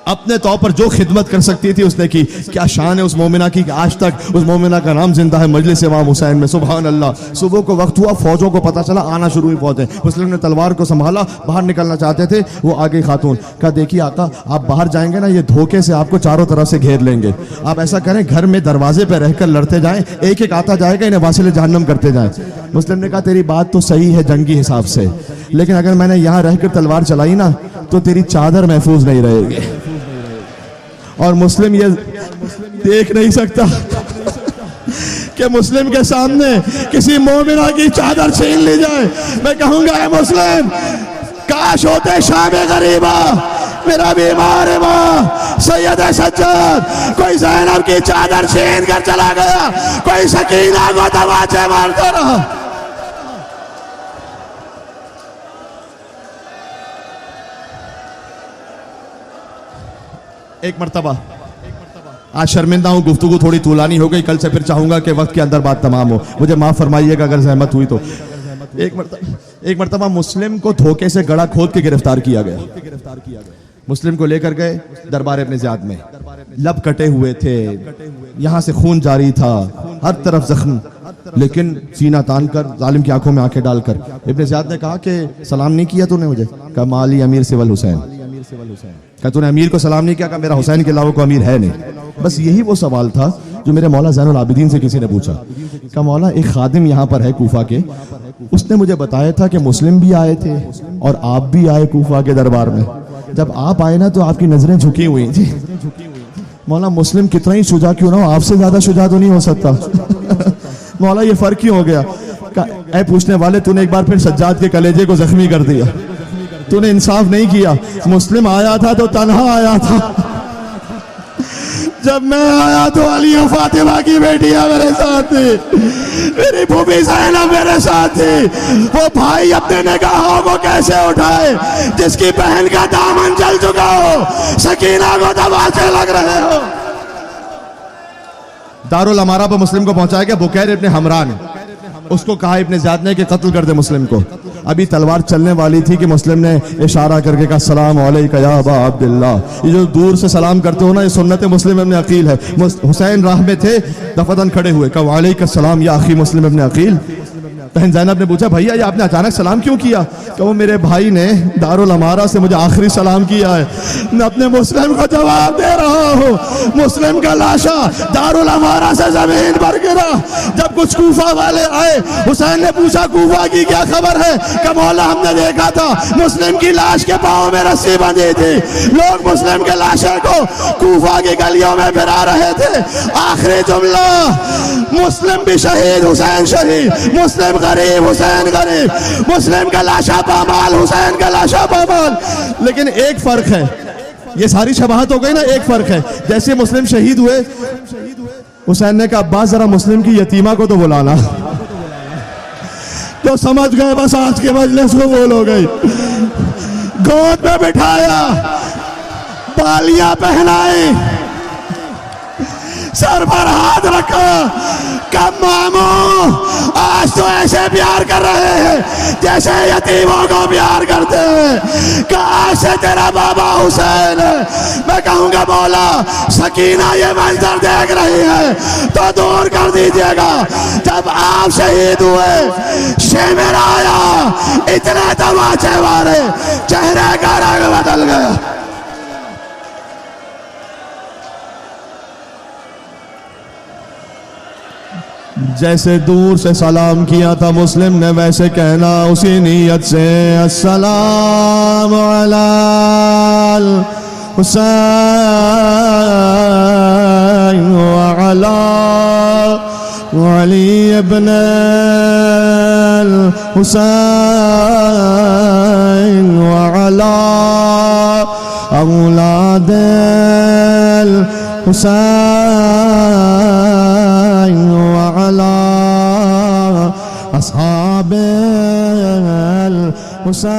اپنے طور پر جو خدمت کر سکتی تھی اس نے کی۔ کیا شان ہے اس مومنہ کی کہ آج تک اس مومنہ کا نام زندہ ہے مجلس امام حسین میں۔ سبحان اللہ۔ صبح کو وقت ہوا، فوجوں کو پتہ چلا، آنا شروع ہوئی فوجیں۔ مسلم نے تلوار کو سنبھالا، باہر نکلنا چاہتے تھے، وہ آگے خاتون کہا دیکھیے آقا آپ باہر جائیں گے نا یہ دھوکے سے آپ کو چاروں طرف سے گھیر لیں گے، آپ ایسا کریں گھر میں دروازے پہ رہ کر لڑتے جائیں، ایک ایک آتا جائے گا انہیں واصل جہنم کرتے جائیں۔ مسلم نے کہا تیری بات تو صحیح ہے جنگی حساب سے، لیکن اگر میں نے یہاں رہ کر تلوار چلائی نا تو تیری چادر محفوظ نہیں رہے گی۔ اور مسلم یہ دیکھ نہیں سکتا کہ مسلم کے سامنے کسی مومنہ کی چادر چھین لی جائے۔ میں کہوں گا اے مسلم کاش ہوتے شام غریبہ، میرا بیمار ماں سید سجاد، کوئی زینب کی چادر چھین کر چلا گیا، کوئی سکینہ کو تماچے مارتا رہا۔ ایک مرتبہ، آج شرمندہ ہوں گفتگو تھوڑی طولانی ہو گئی، کل سے پھر چاہوں گا کہ وقت کے اندر بات تمام ہو، مجھے معاف فرمائیے گا اگر زحمت ہوئی تو۔ ایک مرتبہ مسلم کو دھوکے سے گڑا کھود کے گرفتار کیا گیا۔ مسلم کو لے کر گئے دربار ابن زیاد میں، لب کٹے ہوئے تھے، یہاں سے خون جاری تھا، ہر طرف زخم، لیکن سینہ تان کر ظالم کی آنکھوں میں آنکھیں ڈال کر ابن زیاد نے کہا کہ سلام نہیں کیا تو نے مجھے؟ کہا مالی امیر سول حسین۔ کہا تو نے امیر کو سلام نہیں کیا؟ کہا میرا حسین کے علاوہ کوئی امیر ہے نہیں۔ بس یہی وہ سوال تھا جو میرے مولا زین العابدین سے کسی نے پوچھا۔ کہا مولا ایک خادم یہاں پر ہے کوفہ کے، اس نے مجھے بتایا تھا کہ مسلم بھی آئے تھے اور آپ بھی آئے کوفہ کے دربار میں، جب آپ آئے نا تو آپ کی نظریں جھکی ہوئی تھی۔ مولا مسلم کتنا ہی شجاع کیوں نہ ہو، آپ سے زیادہ شجاع تو نہیں ہو سکتا۔ مولا یہ فرق کیوں ہو گیا؟ اے پوچھنے والے تو نے ایک بار پھر سجاد کے کلیجے کو زخمی کر دیا، تو نے انصاف نہیں کیا۔ مسلم آیا تھا تو تنہا آیا تھا، جب میں آیا تو علی و فاطمہ کی بیٹیاں میرے ساتھ تھی، میری بھوبی زینب میرے ساتھ تھی۔ وہ بھائی اپنے نگاہوں کو کیسے اٹھائے جس کی بہن کا دامن جل چکا ہو، سکینہ کو تماچے لگ رہے ہو۔ دارالامارہ پر مسلم کو پہنچایا گیا، بکیر ابن حمران نے اس کو کہا ابن زیاد نے کہ قتل کر دے مسلم کو۔ ابھی تلوار چلنے والی تھی کہ مسلم نے اشارہ کر کے کہا السلام علیکہ یا ابا عبداللہ۔ یہ جو دور سے سلام کرتے ہو نا یہ سنت مسلم ابن عقیل ہے۔ حسین راہ میں تھے، دفعتاً کھڑے ہوئے، کہا وعلیکہ السلام یا اخی مسلم ابن عقیل۔ بہن زینب نے پوچھا بھیا یہ آپ نے اچانک سلام کیوں کیا؟ کہ وہ میرے بھائی نے دارالامارہ سے مجھے آخری سلام کیا ہے، میں اپنے مسلم کو جواب دے رہا ہوں۔ مسلم کا لاشا دارالامارہ سے زمین پر گرا۔ جب کچھ کوفہ والے آئے، حسین نے پوچھا کوفہ کی کیا خبر ہے؟ کہ مولا ہم نے دیکھا تھا مسلم کی لاش کے پاؤں میں رسی بندھی تھی، لوگ مسلم کے لاشے کو کوفہ کی گلیوں میں پھرا رہے تھے۔ آخری جملہ مسلم بھی شہید حسین شہید، مسلم غریب حسین غریب، مسلم کا لاشا پامال حسین کا لاشا پامال۔ لیکن ایک فرق ہے، یہ ساری شباہت ہو گئی نا، ایک فرق ہے۔ جیسے مسلم شہید ہوئے، حسین نے کہا عباس ذرا مسلم کی یتیمہ کو تو بلانا۔ تو سمجھ گئے بس آج کے مجلس قبول ہو گئی. گود میں بٹھایا، بالیاں پہنائی، سر پر ہاتھ رکھا. کب ماموں آج تو ایسے پیار کر رہے ہیں جیسے یتیموں کو پیار کرتے ہیں. کاش سے تیرا بابا حسین ہے. میں کہوں گا مولا سکینہ یہ منظر دیکھ رہی ہے تو دور کر دیجئے گا. جب آپ شہید ہوئے شمر آیا، اتنے تماچے مارے، چہرے کا رنگ بدل گیا. جیسے دور سے سلام کیا تھا مسلم نے ویسے کہنا اسی نیت سے. السلام علی الحسین وعلی علی ابن الحسین وعلی اولاد الحسین وعلى أصحاب الحسين